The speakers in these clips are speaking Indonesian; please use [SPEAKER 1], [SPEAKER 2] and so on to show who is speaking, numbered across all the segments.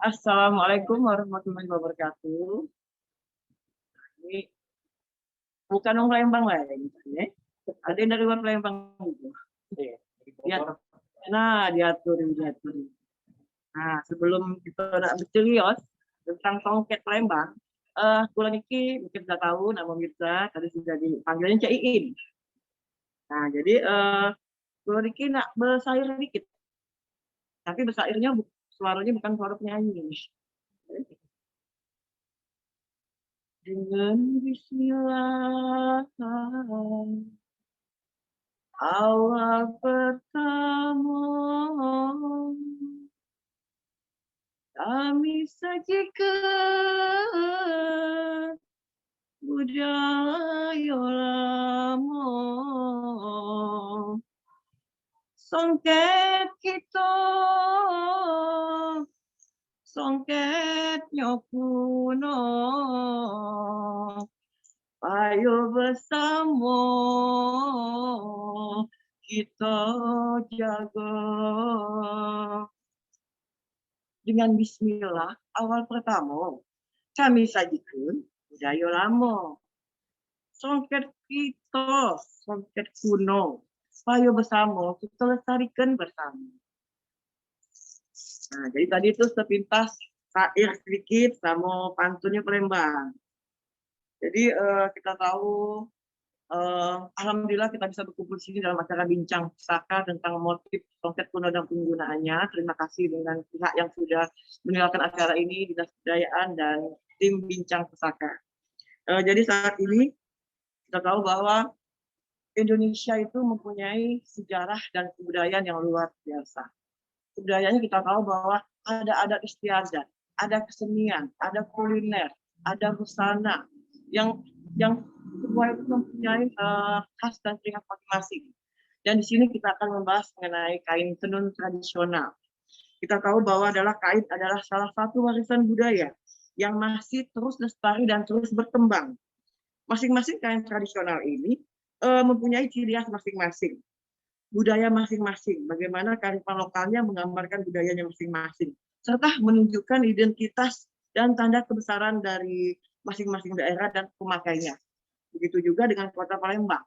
[SPEAKER 1] Assalamualaikum warahmatullahi wabarakatuh. Ini bukan orang Palembang lah ya, misalnya. Ada yang dari luar Palembang gitu. Ya, nah diaturin. Nah, sebelum kita nak bercerios tentang songket Palembang, kula niki mungkin sudah tahu nama Mirza, tadi sudah dipanggilnya Cak Iin. Nah, jadi kula niki nak bersair dikit, tapi bersairnya suaranya bukan suara penyanyi. Dengan bismillah awal pertama kami sajikan budaya lama, songket kita, songketnya kuno, ayo bersama kita jaga. Dengan bismillah awal pertama kami sajikan budaya lama, songket kita, songket kuno, ayo bersama kita lestarikan bersama. Nah, jadi tadi itu sepintas syair sedikit sama pantunnya Palembang. Jadi kita tahu alhamdulillah kita bisa berkumpul sini dalam acara bincang pusaka tentang motif songket kuno dan penggunaannya. Terima kasih dengan pihak yang sudah menyelenggarakan acara ini, Dinas Kebudayaan dan tim bincang pusaka. Jadi saat ini kita tahu bahwa Indonesia itu mempunyai sejarah dan kebudayaan yang luar biasa. Kebudayaannya kita tahu bahwa ada adat istiadat, ada kesenian, ada kuliner, ada busana yang semua itu mempunyai khas dan ciri khas masing-masing. Dan di sini kita akan membahas mengenai kain tenun tradisional. Kita tahu bahwa kain adalah salah satu warisan budaya yang masih terus lestari dan terus berkembang. Masing-masing kain tradisional ini mempunyai ciri khas masing-masing, budaya masing-masing, bagaimana kearifan lokalnya menggambarkan budayanya masing-masing, serta menunjukkan identitas dan tanda kebesaran dari masing-masing daerah dan pemakainya. Begitu juga dengan kota Palembang.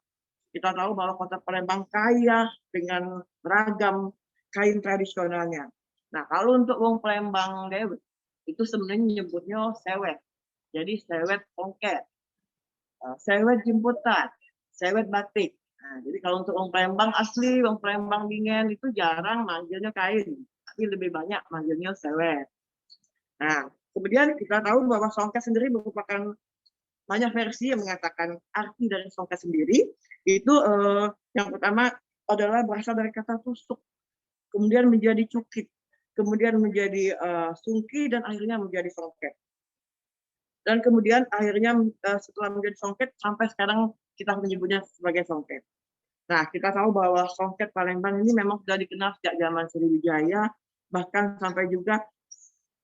[SPEAKER 1] Kita tahu bahwa kota Palembang kaya dengan ragam kain tradisionalnya. Nah, kalau untuk wong Palembang dewek, itu sebenarnya nyebutnya sewet. Jadi sewet songket, sewet jemputan, sewet batik. Nah, jadi kalau untuk wong Palembang asli, wong Palembang dingin itu jarang manggilnya kain, tapi lebih banyak manggilnya sewet. Nah, kemudian kita tahu bahwa songket sendiri merupakan banyak versi yang mengatakan arti dari songket sendiri. Itu yang pertama adalah berasal dari kata tusuk, kemudian menjadi cukit, kemudian menjadi sungki, dan akhirnya menjadi songket. Dan kemudian akhirnya setelah menjadi songket, sampai sekarang kita menyebutnya sebagai songket. Nah, kita tahu bahwa songket Palembang ini memang sudah dikenal sejak zaman Sriwijaya, bahkan sampai juga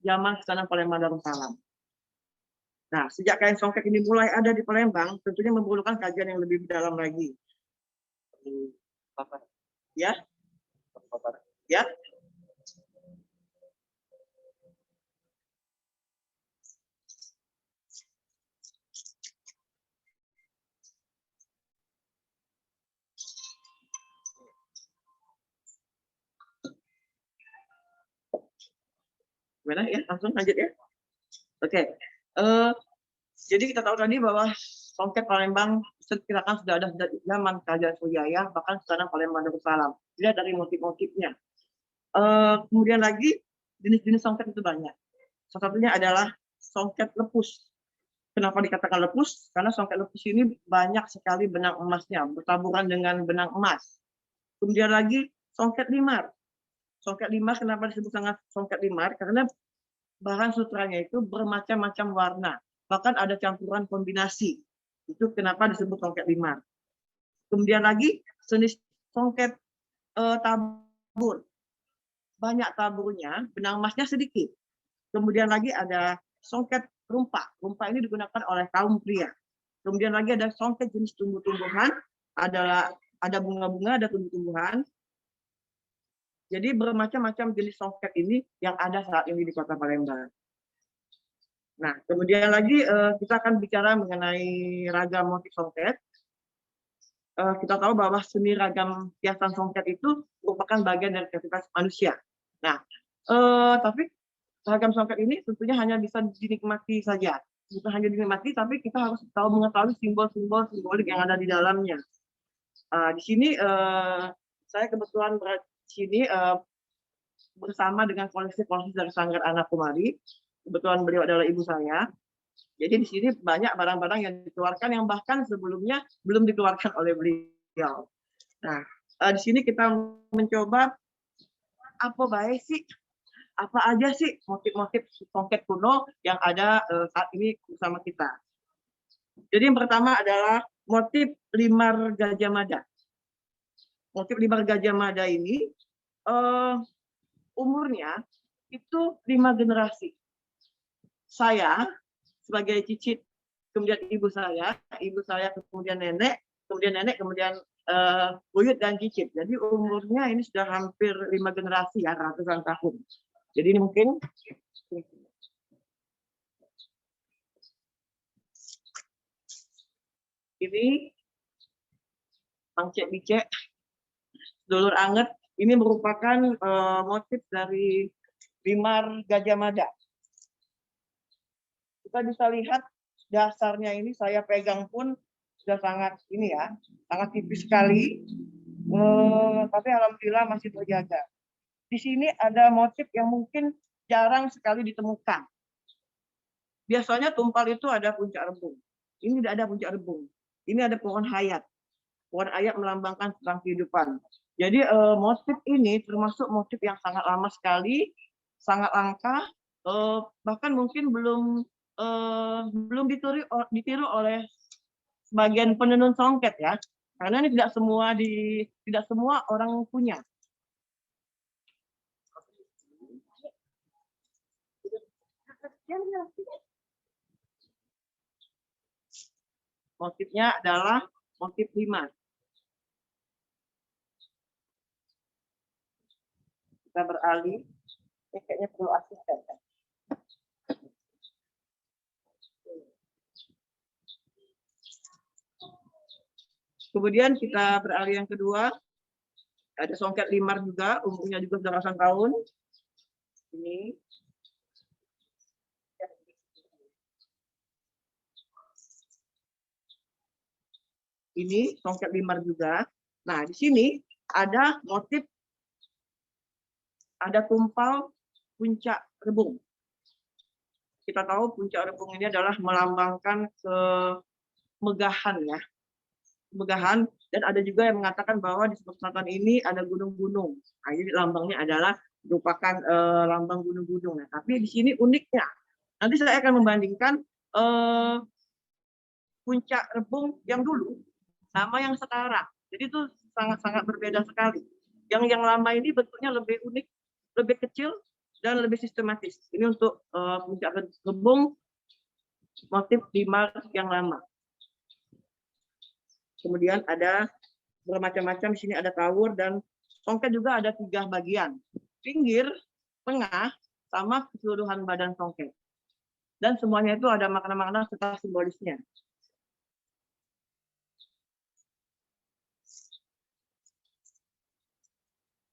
[SPEAKER 1] zaman Istana Palembang Darussalam. Nah, sejak kain songket ini mulai ada di Palembang, tentunya memerlukan kajian yang lebih dalam lagi. Ya, ya. Gimana ya? Langsung lanjut ya. Oke. Jadi kita tahu tadi bahwa songket Palembang diperkirakan sudah ada sejak zaman Kerajaan Sriwijaya, bahkan sekarang Palembang Darussalam. Dilihat dari motif-motifnya. Kemudian lagi jenis-jenis songket itu banyak. Salah satunya adalah songket lepus. Kenapa dikatakan lepus? Karena songket lepus ini banyak sekali benang emasnya, bertaburan dengan benang emas. Kemudian lagi songket limar. Songket limar kenapa disebut sangat songket limar? Karena bahan sutranya itu bermacam-macam warna, bahkan ada campuran kombinasi. Itu kenapa disebut songket limar. Kemudian lagi jenis songket tabur. Banyak taburnya, benang emasnya sedikit. Kemudian lagi ada songket rumpak. Rumpak ini digunakan oleh kaum pria. Kemudian lagi ada songket jenis tumbuh-tumbuhan, ada bunga-bunga, ada tumbuh-tumbuhan. Jadi bermacam-macam jenis songket ini yang ada saat ini di Kota Palembang. Nah, kemudian lagi kita akan bicara mengenai ragam motif songket. Kita tahu bahwa seni ragam hiasan songket itu merupakan bagian dari kreativitas manusia. Nah, tapi ragam songket ini tentunya hanya bisa dinikmati saja. Bukan hanya dinikmati, tapi kita harus tahu mengetahui simbol-simbol simbolik yang ada di dalamnya. Di sini saya kebetulan berada di sini bersama dengan koleksi-koleksi dari Sanggar Anak Kumari. Kebetulan beliau adalah ibu saya. Jadi di sini banyak barang-barang yang dikeluarkan yang bahkan sebelumnya belum dikeluarkan oleh beliau. Nah, di sini kita mencoba apa aja sih motif-motif songket kuno yang ada saat ini bersama kita. Jadi yang pertama adalah motif limar Gajah Mada. Motif limar Gajah Mada ini umurnya itu 5 generasi. Saya sebagai cicit, kemudian ibu saya kemudian nenek, kemudian buyut dan cicit. Jadi umurnya ini sudah hampir 5 generasi ya, ratusan tahun. Jadi ini mungkin ini Bang Cek Bicek, dulur anget, ini merupakan motif dari limar Gajah Mada. Kita bisa lihat dasarnya ini saya pegang pun sudah sangat sangat tipis sekali, tapi alhamdulillah masih terjaga. Di sini ada motif yang mungkin jarang sekali ditemukan. Biasanya tumpal itu ada puncak rebung. Ini tidak ada puncak rebung. Ini ada pohon hayat. Pohon hayat melambangkan tentang kehidupan. Jadi motif ini termasuk motif yang sangat lama sekali, sangat langka, bahkan mungkin belum ditiru oleh sebagian penenun songket ya, karena ini tidak semua orang punya. Motifnya adalah motif limar. Kita beralih, ini kayaknya perlu asisten. Kemudian kita beralih yang kedua, ada songket limar juga, umurnya juga sudah ratusan tahun. Ini songket limar juga. Nah, di sini ada motif, ada tumpal puncak rebung. Kita tahu puncak rebung ini adalah melambangkan kemegahan ya. Kemegahan, dan ada juga yang mengatakan bahwa di sebelah selatan ini ada gunung-gunung. Nah, ini lambangnya adalah merupakan lambang gunung-gunung. Nah, tapi di sini uniknya, nanti saya akan membandingkan puncak rebung yang dulu sama yang sekarang. Jadi itu sangat-sangat berbeda sekali. Yang lama ini bentuknya lebih unik, lebih kecil, dan lebih sistematis. Ini untuk puncak rebung motif limar yang lama. Kemudian ada bermacam-macam, di sini ada tawur, dan songket juga ada 3 bagian. Pinggir, tengah, sama keseluruhan badan songket. Dan semuanya itu ada makna-makna serta simbolisnya.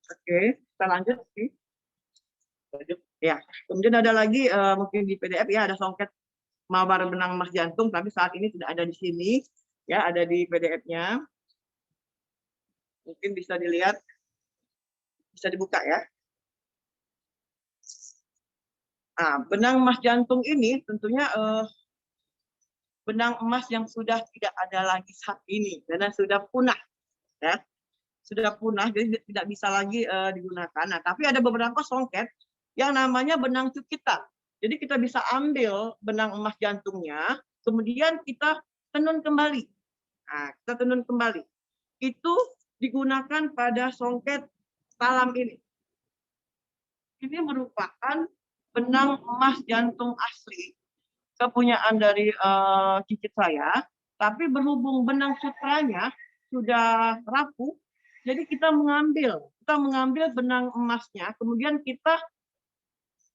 [SPEAKER 1] Oke, kita lanjut. Ya, kemudian ada lagi mungkin di PDF ya, ada songket mawar benang emas jantung, tapi saat ini tidak ada di sini. Ya, ada di PDF-nya. Mungkin bisa dilihat, bisa dibuka ya. Nah, benang emas jantung ini tentunya benang emas yang sudah tidak ada lagi saat ini, karena sudah punah, ya, sudah punah, jadi tidak bisa lagi digunakan. Nah, tapi ada beberapa songket yang namanya benang cukitan. Jadi kita bisa ambil benang emas jantungnya, kemudian kita tenun kembali. Nah, kita tenun kembali. Itu digunakan pada songket talam ini. Ini merupakan benang emas jantung asli, kepunyaan dari cicit saya, tapi berhubung benang sutranya sudah rapuh, Jadi kita mengambil benang emasnya, kemudian kita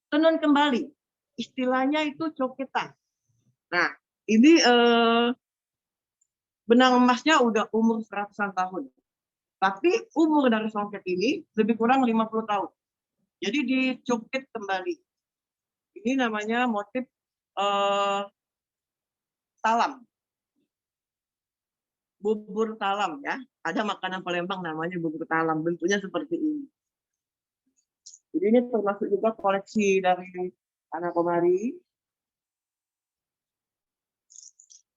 [SPEAKER 1] tenun kembali. Istilahnya itu coketan. Nah, ini benang emasnya udah umur 100-an tahun. Tapi umur dari songket ini lebih kurang 50 tahun. Jadi dicoket kembali. Ini namanya motif talam. Bubur talam ya. Ada makanan Palembang namanya bubur talam. Bentuknya seperti ini. Jadi ini termasuk juga koleksi dari Ana Komari.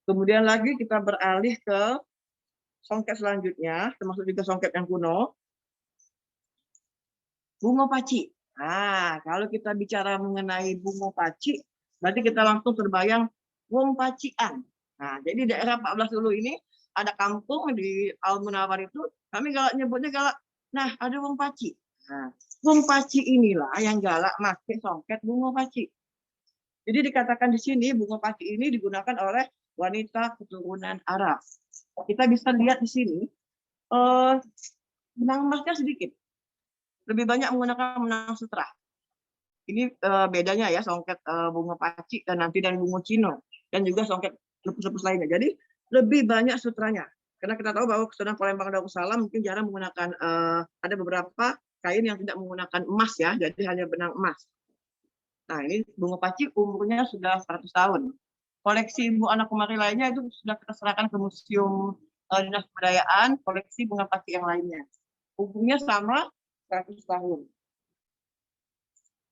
[SPEAKER 1] Kemudian lagi kita beralih ke songket selanjutnya, termasuk juga songket yang kuno. Bungo Paci. Nah, kalau kita bicara mengenai bungo Paci, berarti kita langsung terbayang wong pacian. Nah, jadi daerah 14 Ulu ini ada kampung di Al Munawar itu, kami galak nyebutnya galak. Nah, ada wong Paci. Nah, wong Paci inilah yang galak pakai songket bungo Paci. Jadi dikatakan di sini bungo Paci ini digunakan oleh wanita keturunan Arab. Kita bisa lihat di sini benang emasnya sedikit. Lebih banyak menggunakan benang sutra. Ini bedanya ya songket bungo Paci dan bungo Cino dan juga songket lepus-lepus lainnya. Jadi lebih banyak sutranya. Karena kita tahu bahwa kesudahan Palembang Darussalam mungkin jarang menggunakan ada beberapa kain yang tidak menggunakan emas ya, jadi hanya benang emas. Nah, ini bungo Paci umurnya sudah 100 tahun. Koleksi Ibu Ana Komari lainnya itu sudah kita serahkan ke Museum Dinas Kebudayaan, koleksi bunga Paci yang lainnya. Umurnya sama 100 tahun.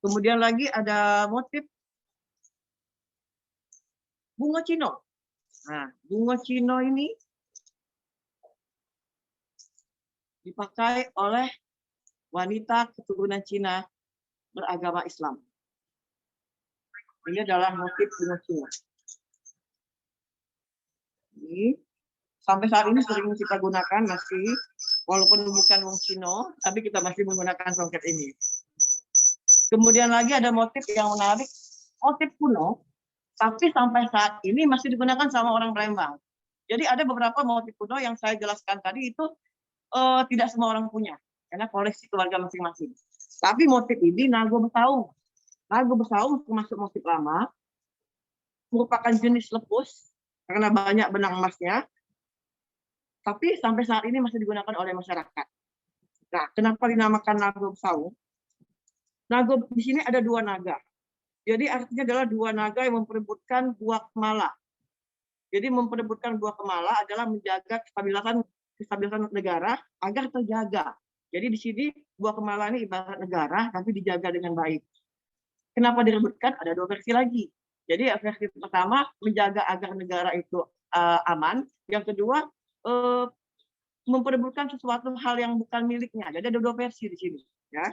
[SPEAKER 1] Kemudian lagi ada motif bungo Cino. Nah, bungo Cino ini dipakai oleh wanita keturunan Cina beragama Islam. Ini adalah motif bungo Cino. Ini sampai saat ini sering kita gunakan masih, walaupun bukan wong Cino, tapi kita masih menggunakan songket ini. Kemudian lagi ada motif yang menarik, motif kuno, tapi sampai saat ini masih digunakan sama orang Palembang. Jadi ada beberapa motif kuno yang saya jelaskan tadi itu tidak semua orang punya, karena koleksi keluarga masing-masing. Tapi motif ini Nago Besaung. Nago Besaung termasuk motif lama, merupakan jenis lepus, karena banyak benang emasnya, tapi sampai saat ini masih digunakan oleh masyarakat. Nah, kenapa dinamakan Nago Besaung? Nago di sini ada dua naga. Jadi artinya adalah dua naga yang memperebutkan buah kemala. Jadi memperebutkan buah kemala adalah menjaga kestabilitas negara agar terjaga. Jadi di sini buah kemala ini ibarat negara, tapi dijaga dengan baik. Kenapa direbutkan? Ada dua versi lagi. Jadi versi pertama menjaga agar negara itu aman. Yang kedua memperebutkan sesuatu hal yang bukan miliknya. Jadi ada dua versi di sini. Ya.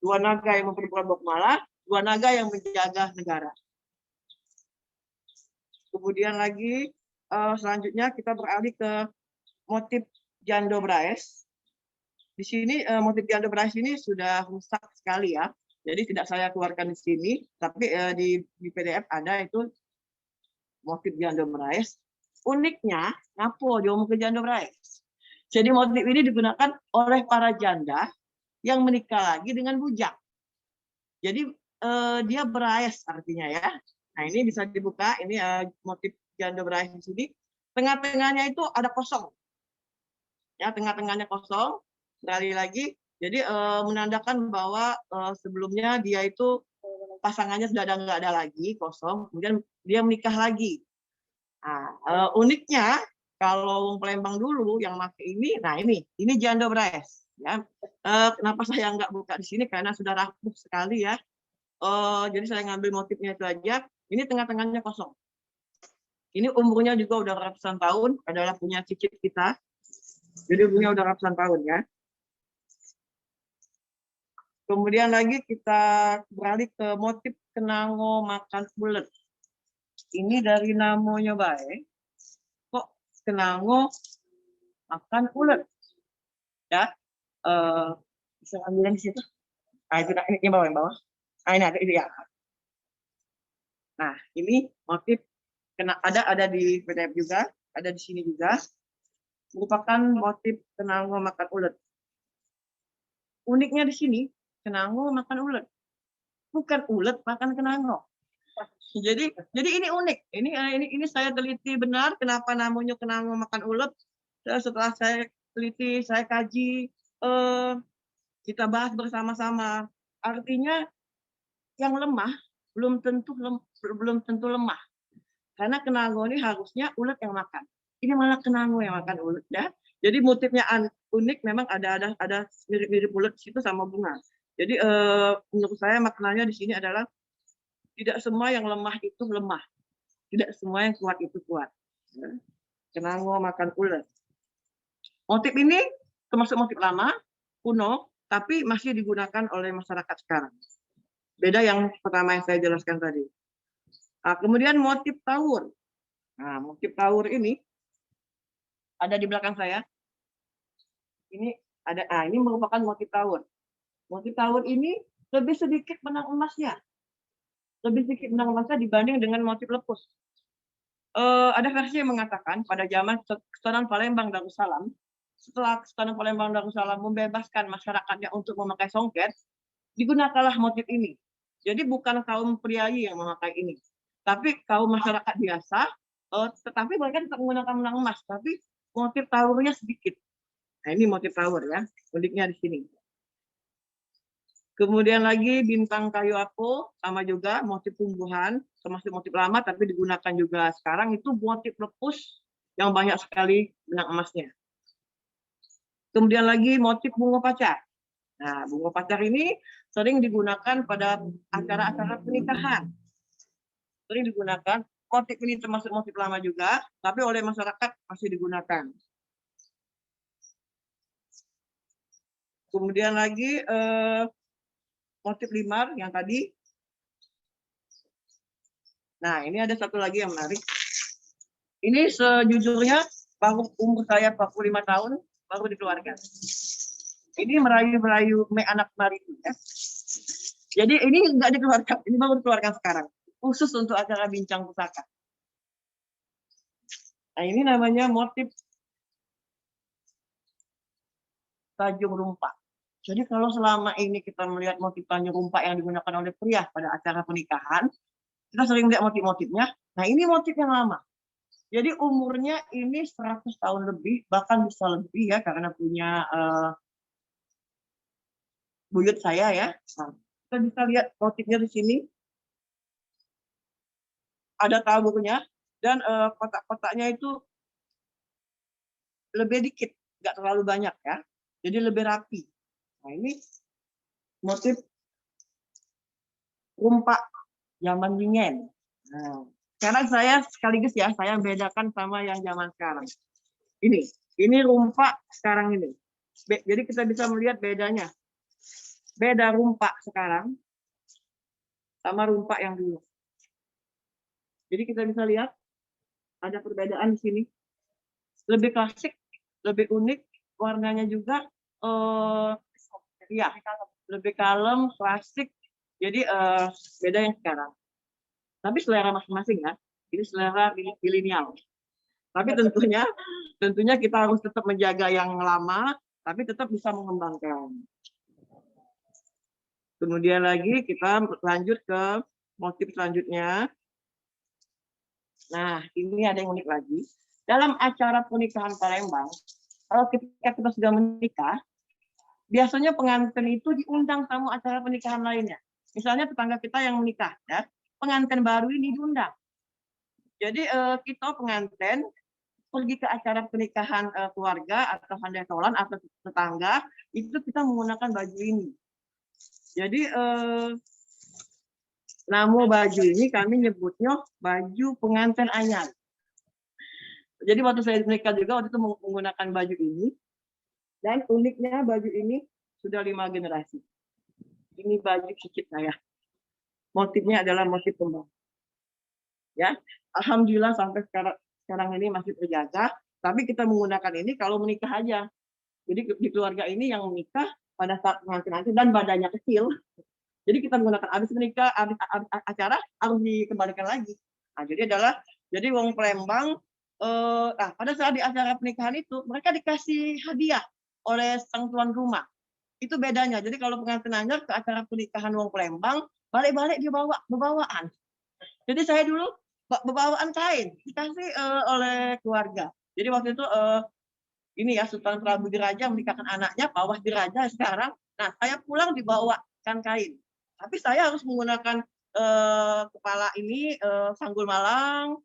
[SPEAKER 1] Dua naga yang memperebutkan buah kemala, dua naga yang menjaga negara. Kemudian lagi selanjutnya kita beralih ke motif Jando Braes. Di sini motif Jando Braes ini sudah rusak sekali ya. Jadi tidak saya keluarkan di sini, tapi di PDF ada itu motif Jando Braes. Uniknya, ngapo dia mau ke Jando Braes. Jadi motif ini digunakan oleh para janda yang menikah lagi dengan bujang. Jadi dia Braes artinya ya. Nah ini bisa dibuka, ini motif Jando Braes di sini. Tengah-tengahnya itu ada kosong. Ya, tengah-tengahnya kosong. Sekali lagi, jadi menandakan bahwa sebelumnya dia itu pasangannya sudah nggak ada lagi, kosong. Kemudian dia menikah lagi. Nah, uniknya kalau wong Palembang dulu yang pakai ini, nah ini Jando Braes. Ya, kenapa saya nggak buka di sini karena sudah rapuh sekali ya. Jadi saya ngambil motifnya itu aja. Ini tengah-tengahnya kosong. Ini umurnya juga udah ratusan tahun, adalah punya cicit kita. Jadi umurnya udah ratusan tahun ya. Kemudian lagi kita beralih ke motif kenango makan ulet. Ini dari namanya baik. Kok kenango makan ulet? Ya, bisa ambil di situ. Nah, itu ini bawah yang bawah. Nah, ini ada ini ya. Nah, ini motif ada di PDF juga, ada di sini juga. merupakan motif kenango makan ulet. Uniknya di sini, kenango makan ulet, bukan ulet makan kenango. Jadi ini unik. Ini saya teliti benar kenapa namanya kenango makan ulet. Setelah saya teliti, saya kaji, kita bahas bersama-sama. Artinya yang lemah belum tentu lemah. Karena kenango ini harusnya ulet yang makan. Ini malah kenango yang makan ulet ya. Jadi motifnya unik, memang ada mirip-mirip ulet situ sama bunga. Jadi menurut saya maknanya di sini adalah tidak semua yang lemah itu lemah. Tidak semua yang kuat itu kuat. Kenango makan ulet. Motif ini termasuk motif lama, kuno, tapi masih digunakan oleh masyarakat sekarang. Beda yang pertama yang saya jelaskan tadi. Nah, kemudian motif tawur. Nah, motif tawur ini ada di belakang saya. Ini ada. Ini merupakan motif tawur. Motif tawur ini lebih sedikit benang emasnya. Lebih sedikit benang emasnya dibanding dengan motif lepus. Ada versi yang mengatakan pada zaman Kesultanan Palembang Darussalam, setelah Kesultanan Palembang Darussalam membebaskan masyarakatnya untuk memakai songket, digunakanlah motif ini. Jadi bukan kaum priayi yang memakai ini, tapi kaum masyarakat biasa, tetapi mereka tetap menggunakan benang emas, tapi motif tawurnya sedikit. Nah, ini motif tawur ya, uniknya di sini. Kemudian lagi bintang kayu apo, sama juga motif tumbuhan, termasuk motif lama tapi digunakan juga sekarang, itu motif lepus yang banyak sekali benang emasnya. Kemudian lagi motif bunga pacar. Nah, bunga pacar ini sering digunakan pada acara-acara pernikahan. Sering digunakan, motif ini termasuk motif lama juga, tapi oleh masyarakat masih digunakan. Kemudian lagi motif limar yang tadi. Nah, ini ada satu lagi yang menarik. Ini sejujurnya baru umur saya 45 tahun baru dikeluarkan. Ini merayu-merayu anak maritu ya. Jadi ini enggak dikeluarkan, ini baru dikeluarkan sekarang. Khusus untuk acara bincang pusaka. Nah, ini namanya motif Tanjung Rumpak. Jadi kalau selama ini kita melihat motif Tanjung Rumpak yang digunakan oleh pria pada acara pernikahan, kita sering lihat motif-motifnya. Nah, ini motif yang lama. Jadi umurnya ini 100 tahun lebih, bahkan bisa lebih ya, karena punya buyut saya ya. Nah, kita bisa lihat motifnya di sini. Ada taburnya, dan kotak-kotaknya itu lebih dikit, nggak terlalu banyak ya. Jadi lebih rapi. Nah, ini motif rumpak zaman dingin. Nah, sekarang saya sekaligus ya, saya bedakan sama yang zaman sekarang. Ini rumpak sekarang ini. Jadi kita bisa melihat bedanya. Beda rumpak sekarang sama rumpak yang dulu. Jadi kita bisa lihat ada perbedaan di sini. Lebih klasik, lebih unik, warnanya juga ya, lebih kalem, klasik. Jadi beda yang sekarang. Tapi selera masing-masing ya. Ini selera milenial. Tapi tentunya kita harus tetap menjaga yang lama, tapi tetap bisa mengembangkan. Kemudian lagi kita lanjut ke motif selanjutnya. Nah, ini ada yang unik lagi. Dalam acara pernikahan Palembang, kalau ketika kita sudah menikah, biasanya pengantin itu diundang tamu acara pernikahan lainnya. Misalnya tetangga kita yang menikah, ya, pengantin baru ini diundang. Jadi kita pengantin pergi ke acara pernikahan keluarga atau handai tolan atau tetangga, itu kita menggunakan baju ini. Jadi nama baju ini kami nyebutnya baju pengantin anyar. Jadi waktu saya menikah juga waktu itu menggunakan baju ini. Dan uniknya baju ini sudah 5 generasi. Ini baju cicit saya. Motifnya adalah motif kembang. Ya, alhamdulillah sampai sekarang ini masih terjaga. Tapi kita menggunakan ini kalau menikah aja. Jadi di keluarga ini yang menikah pada saat pengantin dan badannya kecil. Jadi kita menggunakan habis menikah, habis acara harus dikembalikan lagi. Nah, jadi wong Palembang Nah, pada saat di acara pernikahan itu mereka dikasih hadiah oleh sang tuan rumah. Itu bedanya. Jadi kalau pengantin anyar ke acara pernikahan wong Palembang, balik-balik dia bawa bawaan. Jadi saya dulu bawaan kain dikasih oleh keluarga. Jadi waktu itu ini ya Sultan Prabu Diraja menikahkan anaknya, Pawah Diraja sekarang. Nah, saya pulang dibawakan kain. Tapi saya harus menggunakan kepala ini sanggul malang,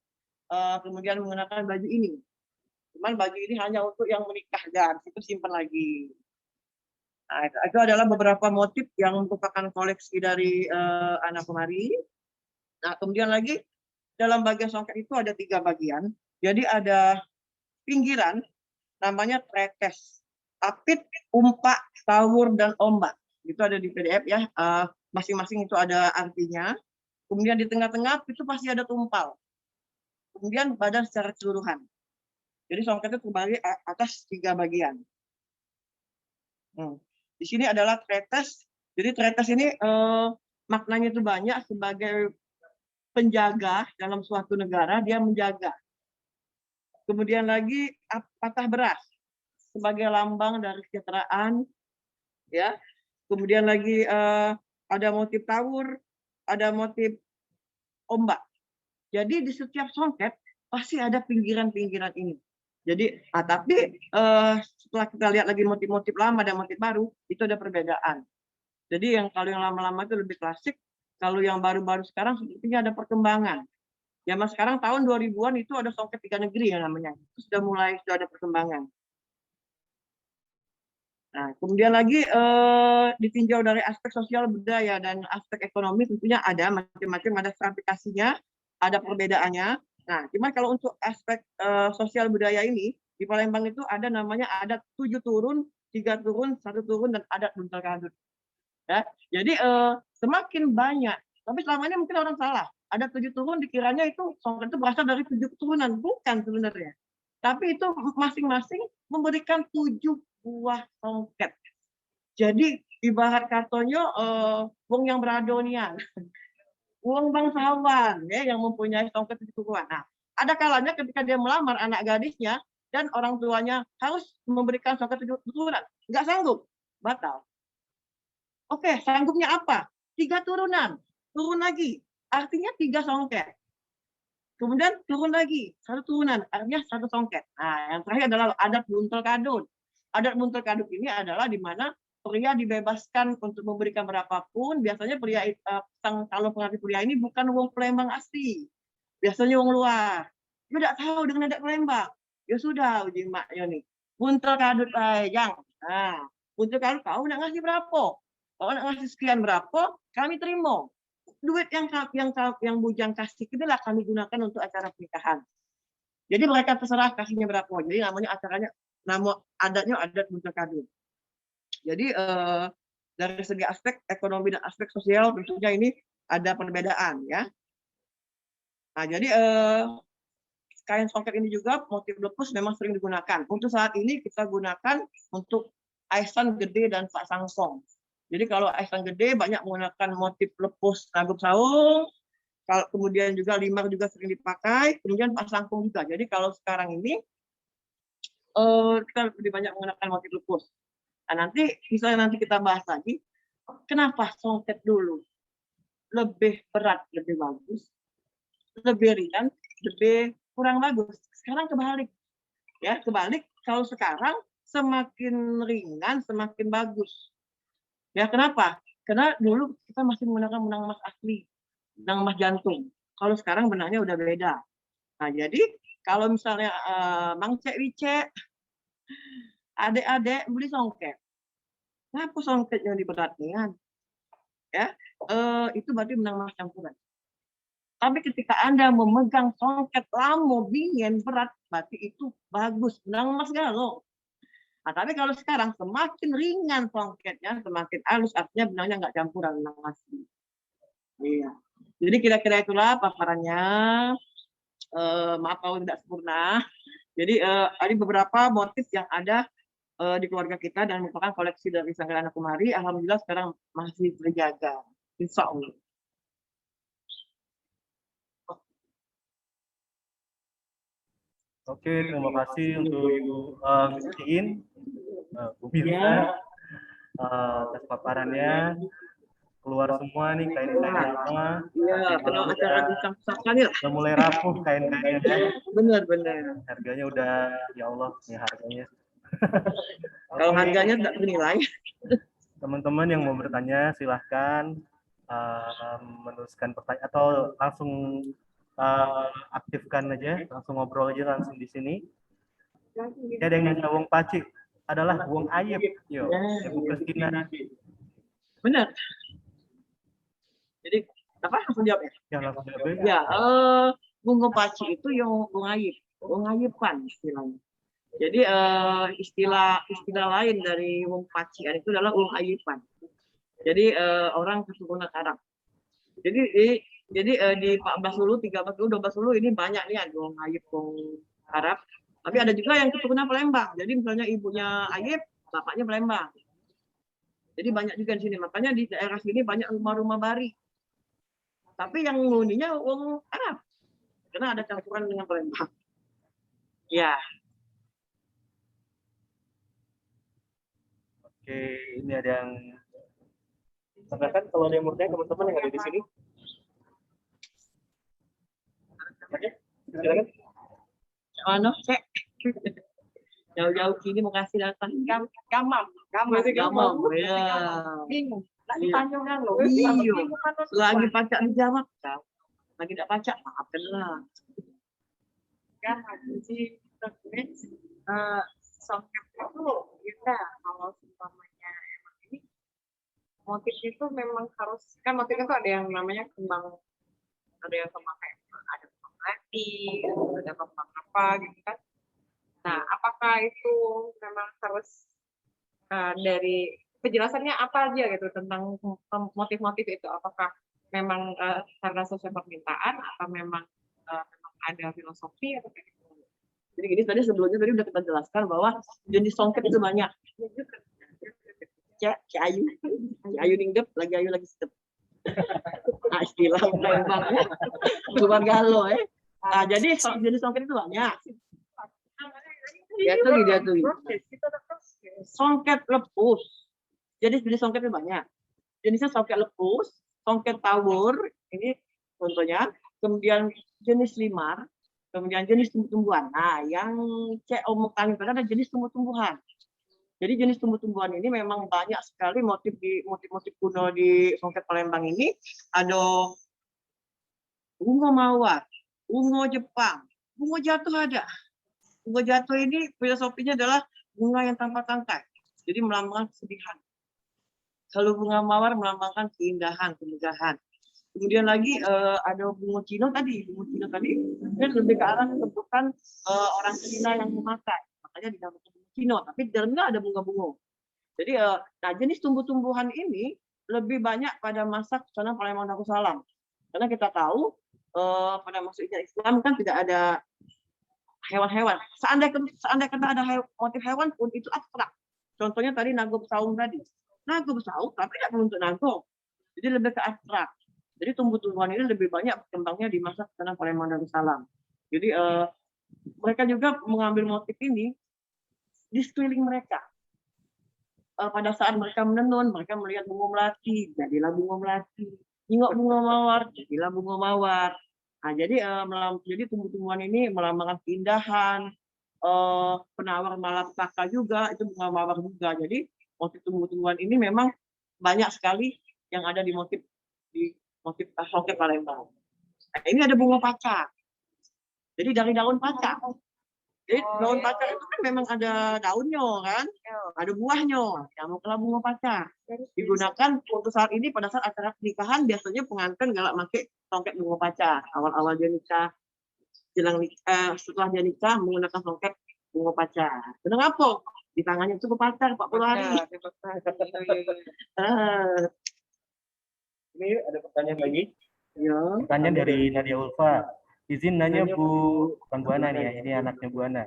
[SPEAKER 1] kemudian menggunakan baju ini. Cuman baju ini hanya untuk yang menikah dan itu simpan lagi. Nah, itu adalah beberapa motif yang merupakan koleksi dari anak kemari. Nah, kemudian lagi dalam bagian songket itu ada 3 bagian. Jadi ada pinggiran, namanya tretes, apit, umpak, tawur, dan ombak. Itu ada di PDF ya, masing-masing itu ada artinya. Kemudian di tengah-tengah itu pasti ada tumpal. Kemudian badan secara keseluruhan. Jadi songket itu terbagi atas 3 bagian. Di sini adalah tretes. Jadi tretes ini maknanya itu banyak sebagai penjaga dalam suatu negara, dia menjaga. Kemudian lagi patah beras sebagai lambang dari kesejahteraan, ya. Kemudian lagi ada motif tawur, ada motif ombak. Jadi di setiap songket pasti ada pinggiran-pinggiran ini. Jadi, tapi setelah kita lihat lagi motif-motif lama dan motif baru, itu ada perbedaan. Jadi kalau yang lama-lama itu lebih klasik, kalau yang baru-baru sekarang sepertinya ada perkembangan. Zaman sekarang tahun 2000-an itu ada songket 3 negeri ya namanya. Itu sudah ada perkembangan. Nah, kemudian lagi ditinjau dari aspek sosial budaya dan aspek ekonomi tentunya ada macam-macam, ada stratifikasinya, ada perbedaannya. Nah, cuma kalau untuk aspek sosial budaya ini di Palembang itu ada namanya adat 7 turun, 3 turun, 1 turun, dan adat buntel kadut. Ya, jadi semakin banyak. Tapi selama ini mungkin orang salah. Ada 7 turun dikiranya itu songket itu berasal dari 7 keturunan, bukan sebenarnya. Tapi itu masing-masing memberikan 7 buah songket. Jadi ibarat kartonyo wong yang beradonian, wong bangsawan ya yang mempunyai songket 7 turunan. Nah, ada kalanya ketika dia melamar anak gadisnya dan orang tuanya harus memberikan songket 7 turunan, nggak sanggup, batal. Oke, sanggupnya apa? 3 turunan, turun lagi, artinya 3 songket. Kemudian turun lagi, 1 turunan, artinya 1 songket. Nah, yang terakhir adalah adat buntel kadut. Adat buntel kadut ini adalah di mana pria dibebaskan untuk memberikan berapapun. Biasanya pria calon pengantin pria ini bukan wong Palembang asli, biasanya wong luar. Dia tidak tahu dengan adat Palembang. Ya sudah, uji maknya nih. Buntel kadut yang. Nah, buntel kadut kau nak ngasih berapa? Kalau nak ngasih sekian berapa, kami terima. Duit yang bujang kasih inilah kami gunakan untuk acara pernikahan. Jadi mereka terserah kasihnya berapa. Jadi namanya acaranya, nama adatnya adat buntel kadut. Jadi dari segi aspek ekonomi dan aspek sosial tentunya ini ada perbedaan ya. Nah, jadi kain songket ini juga motif lepus memang sering digunakan. Untuk saat ini kita gunakan untuk aisan gede dan pak sangkong. Jadi kalau aisan gede banyak menggunakan motif lepus nagup saung, kalau kemudian juga limar juga sering dipakai, kemudian pak sangkong juga. Jadi kalau sekarang ini kita lebih banyak menggunakan motif lepus. Nah, nanti kita bahas lagi kenapa songket dulu lebih berat, lebih bagus, lebih ringan, lebih kurang bagus. Sekarang kebalik. Ya, kebalik. Kalau sekarang semakin ringan, semakin bagus. Ya, kenapa? Karena dulu kita masih menggunakan benang emas asli, benang emas jantung. Kalau sekarang benangnya udah beda. Nah, jadi kalau misalnya Mang Cek Wicek, adik-adik beli songket. Kenapa songket yang diberatkan? Ya, itu berarti benang emas campuran. Tapi ketika Anda memegang songket lama, dingin, berat, berarti itu bagus, benang emas galau. Nah, tapi kalau sekarang semakin ringan songketnya, semakin halus, artinya benangnya nggak campuran benang emas. Iya. Jadi kira-kira itulah paparannya. Maaf kalau tidak sempurna. Jadi ada beberapa motif yang ada di keluarga kita dan merupakan koleksi dari Sanggar Anak Kemari. Alhamdulillah sekarang masih terjaga. Insya Allah.
[SPEAKER 2] Oke, terima kasih untuk Iin, Bu Mirsa, atas paparannya. Keluar semua nih kain-kain lama.
[SPEAKER 1] Iya, kalau acara bincang pusaka nih lah.
[SPEAKER 2] Udah mulai rapuh kain-kainnya ya.
[SPEAKER 1] Benar.
[SPEAKER 2] Harganya udah, ya Allah, ya harganya.
[SPEAKER 1] Kalau harganya tidak bernilai.
[SPEAKER 2] Teman-teman yang mau bertanya silahkan menuliskan pertanyaan atau langsung aktifkan aja, langsung ngobrol aja langsung di sini. Ada yang nanya Wong Pacik adalah Wong Ayep, yo, Ibu Kristina.
[SPEAKER 1] Benar. Jadi apa langsung jawab ya?
[SPEAKER 2] Ya langsung jawab.
[SPEAKER 1] Ya, bunga paci itu yang wong ayepan istilahnya. Jadi istilah lain dari wong pacian itu adalah wong ayepan. Jadi orang keturunan Arab. Jadi di 14 Hulu, 13 Hulu, 12 Hulu ini banyak nih ada wong ayep, wong Arab. Tapi ada juga yang keturunan Palembang. Jadi misalnya ibunya Ayep, bapaknya Palembang. Jadi banyak juga di sini. Makanya di daerah sini banyak rumah-rumah bari. Tapi yang nguninya wong Arab. Karena ada campuran dengan Palembang. Ya.
[SPEAKER 2] Oke, ini ada yang silakan kalau ada yang mau tanya teman-teman yang ada di sini. Oke, silakan.
[SPEAKER 1] Ano, cek. Jauh-jauh sini mau kasih datang gamam. Ya.
[SPEAKER 3] Bingung. Lagi panjang kan lo.
[SPEAKER 1] Iya. Lagi pacak dijawab. Lagi tidak pacak, maafkan lah.
[SPEAKER 3] Kan sih songket itu ya kalau umpamanya emang ini motif itu memang harus kan motifnya tuh ada yang namanya kembang kayak ada kembang mati, ada kembang apa gitu kan. Nah, apakah itu memang harus dari penjelasannya apa aja gitu tentang motif-motif itu? Apakah memang karena sesuai permintaan atau memang ada filosofi atau kayak gitu?
[SPEAKER 1] Jadi gini tadi sebelumnya udah kita jelaskan bahwa jenis songket itu banyak. Cek Ayu ninggep lagi Ayu lagi sedep. Nah, istilah Palembang ya. Keluar galo Nah, jadi jenis songket itu banyak. Dia tuh. Songket lepus. Jadi jenis songket itu banyak. Jenisnya songket lepus, songket tawur, ini contohnya. Kemudian jenis limar, kemudian jenis tumbuh-tumbuhan. Nah, yang omong kami pada ada jenis tumbuh-tumbuhan. Jadi jenis tumbuh-tumbuhan ini memang banyak sekali motif-motif kuno di songket Palembang ini. Ada bunga mawar, bunga Jepang, bunga jatuh ada. Bunga jatuh ini filosofinya adalah bunga yang tanpa tangkai. Jadi melambangkan kesedihan. Kalau bunga mawar melambangkan keindahan, kemegahan. Kemudian lagi ada bunga Cina tadi. Bunga Cina tadi kan lebih ke arah menentukan orang Cina yang memakai. Makanya dinamakan bunga Cina. Tapi di dalamnya ada bunga-bunga. Jadi nah jenis tumbuh-tumbuhan ini lebih banyak pada masa Kesultanan Palembang Darussalam. Karena kita tahu pada masa Islam kan tidak ada hewan-hewan. Seandainya kata ada motif hewan pun itu abstrak. Contohnya tadi nago besaung tadi. Nago besaung tapi tidak perlu untuk nago. Jadi lebih ke abstrak. Jadi tumbuh-tumbuhan ini lebih banyak berkembangnya di masa Kesultanan Palembang Darussalam. Jadi mereka juga mengambil motif ini di sekeliling mereka. Pada saat mereka menenun, mereka melihat bunga melati, jadilah bunga melati. Nengok bunga mawar, jadilah bunga mawar. Nah, jadi tumbuh-tumbuhan ini melambangkan keindahan, penawar malapetaka juga, itu bunga mawar juga. Jadi motif tumbuh-tumbuhan ini memang banyak sekali yang ada di motif songket Palembang. Nah, ini ada bunga paca. Jadi dari daun paca. Jadi daun paca itu kan memang ada daunnya kan, ada buahnya. Namanya bunga paca. Digunakan untuk saat ini pada saat acara pernikahan biasanya pengantin galak pakai songket bunga paca. Awal-awal dia nikah, setelah dia nikah menggunakan songket bunga paca. Kenapa? Di tangannya itu pacar 40 hari.
[SPEAKER 2] Ini ada pertanyaan lagi.
[SPEAKER 1] Ya.
[SPEAKER 2] Pertanyaan dari Nadia Ulfa. Izin nanya bukan Bu Ana nih ya, ini anaknya Bu Ana.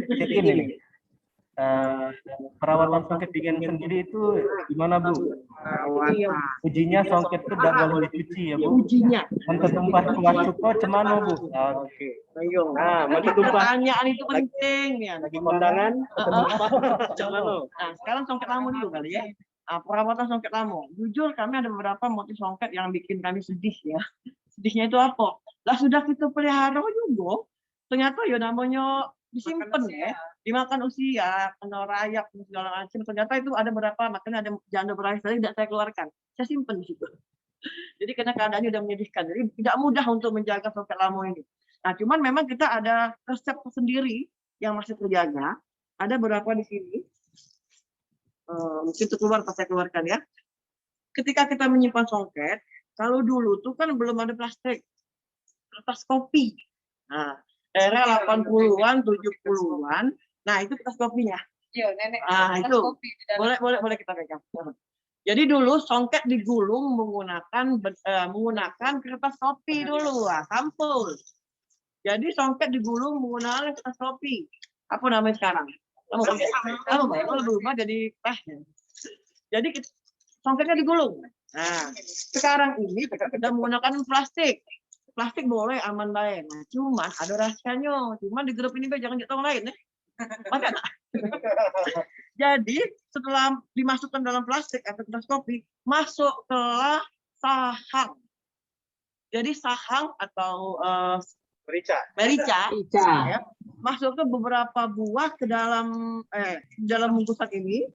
[SPEAKER 2] Ini perawatan songket bikin sendiri itu gimana Bu?
[SPEAKER 1] Perawatan.
[SPEAKER 2] Ujinya songket itu tidak boleh dicuci ya Bu?
[SPEAKER 1] Ujinya.
[SPEAKER 2] Untuk tumpah kuat suko cemano Bu? Oke.
[SPEAKER 1] Ayo.
[SPEAKER 2] Nah,
[SPEAKER 1] Jadi
[SPEAKER 2] maka tumpah
[SPEAKER 1] pertanyaan itu penting ya.
[SPEAKER 2] lagi kondangan cemano.
[SPEAKER 1] Nah, sekarang songket lamu dulu kali ya. Nah, perawatan songket lamu. Jujur kami ada beberapa motif songket yang bikin kami sedih ya. Sedihnya itu apa? Lah sudah kita pelihara juga, ternyata ya namanya disimpan ya, dimakan usia, kena rayap segala macam. Ternyata itu ada beberapa, makanya ada janda berakhir tadi tidak saya keluarkan, saya simpan di situ. Jadi karena keadaannya udah menyedihkan, jadi tidak mudah untuk menjaga songket lamu ini. Nah, cuman memang kita ada resep sendiri yang masih terjaga. Ada beberapa di sini. Mungkin itu keluar pas saya keluarkan ya. Ketika kita menyimpan songket, kalau dulu tuh kan belum ada plastik, kertas kopi. Nah, era 80-an, 70-an, nah itu kertas kopinya.
[SPEAKER 3] Iya, nenek.
[SPEAKER 1] Ah, itu. Boleh kita pegang. Jadi dulu songket digulung menggunakan kertas kopi dulu, sampul. Jadi songket digulung menggunakan kertas kopi. Apa namanya sekarang? Kamu berubah jadi teh. Jadi songketnya digulung. Nah, sekarang ini kita sudah menggunakan plastik. Plastik boleh aman baik. Nah, cuman ada rahasianya. Cuman di grup ini jangan ditolong lain ya. Maka, jadi setelah dimasukkan dalam plastik atau kertas kopi, masuklah sahang. Jadi sahang atau merica ya, masuk ke beberapa buah ke dalam bungkusan ini.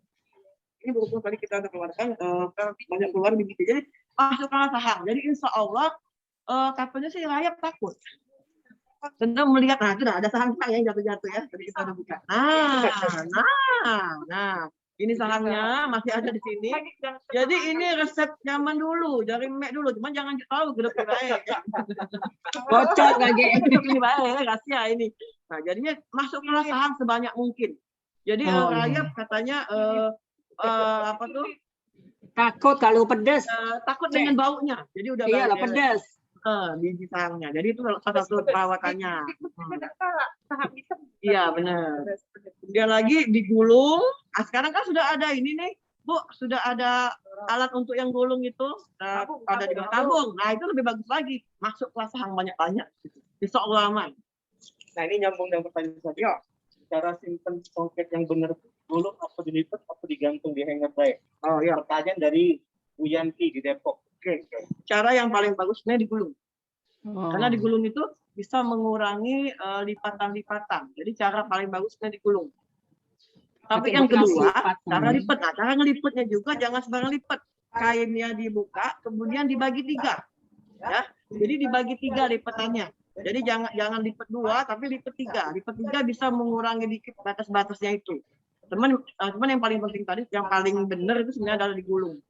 [SPEAKER 1] Ini buku tadi kita udah keluarkan, banyak keluar begitu. Jadi masukkanlah sahang. Jadi insya Allah katanya sih rayap takut. Sedang melihat, nah itu ada sahang yang jatuh-jatuh ya. Tadi kita udah buka. Nah, ini sahangnya masih ada di sini. Jadi ini resep zaman dulu, dari Mek dulu. Cuman jangan tahu grup baik. Bocor lagi ini baik, rahasia ini. Nah, jadinya masukkanlah sahang sebanyak mungkin. Jadi rayap katanya apa tuh?
[SPEAKER 4] Takut kalau pedas.
[SPEAKER 1] Takut dengan baunya. Jadi udah
[SPEAKER 4] Iyalah pedas.
[SPEAKER 1] biji sahangnya. Jadi itu salah satu perawatannya. Iya benar. Kemudian lagi digulung. Nah, sekarang kan sudah ada ini nih, Bu, sudah ada alat untuk yang gulung itu. Ada di tabung. Nah itu lebih bagus lagi. Masuklah sahang banyak-banyak. Insya Allah aman.
[SPEAKER 2] Nah ini nyambung dengan pertanyaan saya. Cara simpen songket yang benar gulung apa dilipat apa digantung di hanger baik?
[SPEAKER 1] Oh iya.
[SPEAKER 2] Pertanyaan dari Bu Yanti di Depok.
[SPEAKER 1] Oke. Cara yang paling bagusnya digulung. Karena digulung itu bisa mengurangi lipatan-lipatan. Jadi cara paling bagusnya digulung. Tapi yang kedua, cara lipat. Nah, cara ngelipatnya juga jangan sembarang lipat. Kainnya dibuka, kemudian dibagi 3. Ya. Jadi dibagi 3 lipatannya. Jadi jangan lipat 2, tapi lipat 3. Lipat 3 bisa mengurangi dikit batas-batasnya itu. Cuman yang paling penting tadi, yang paling benar itu sebenarnya adalah digulung.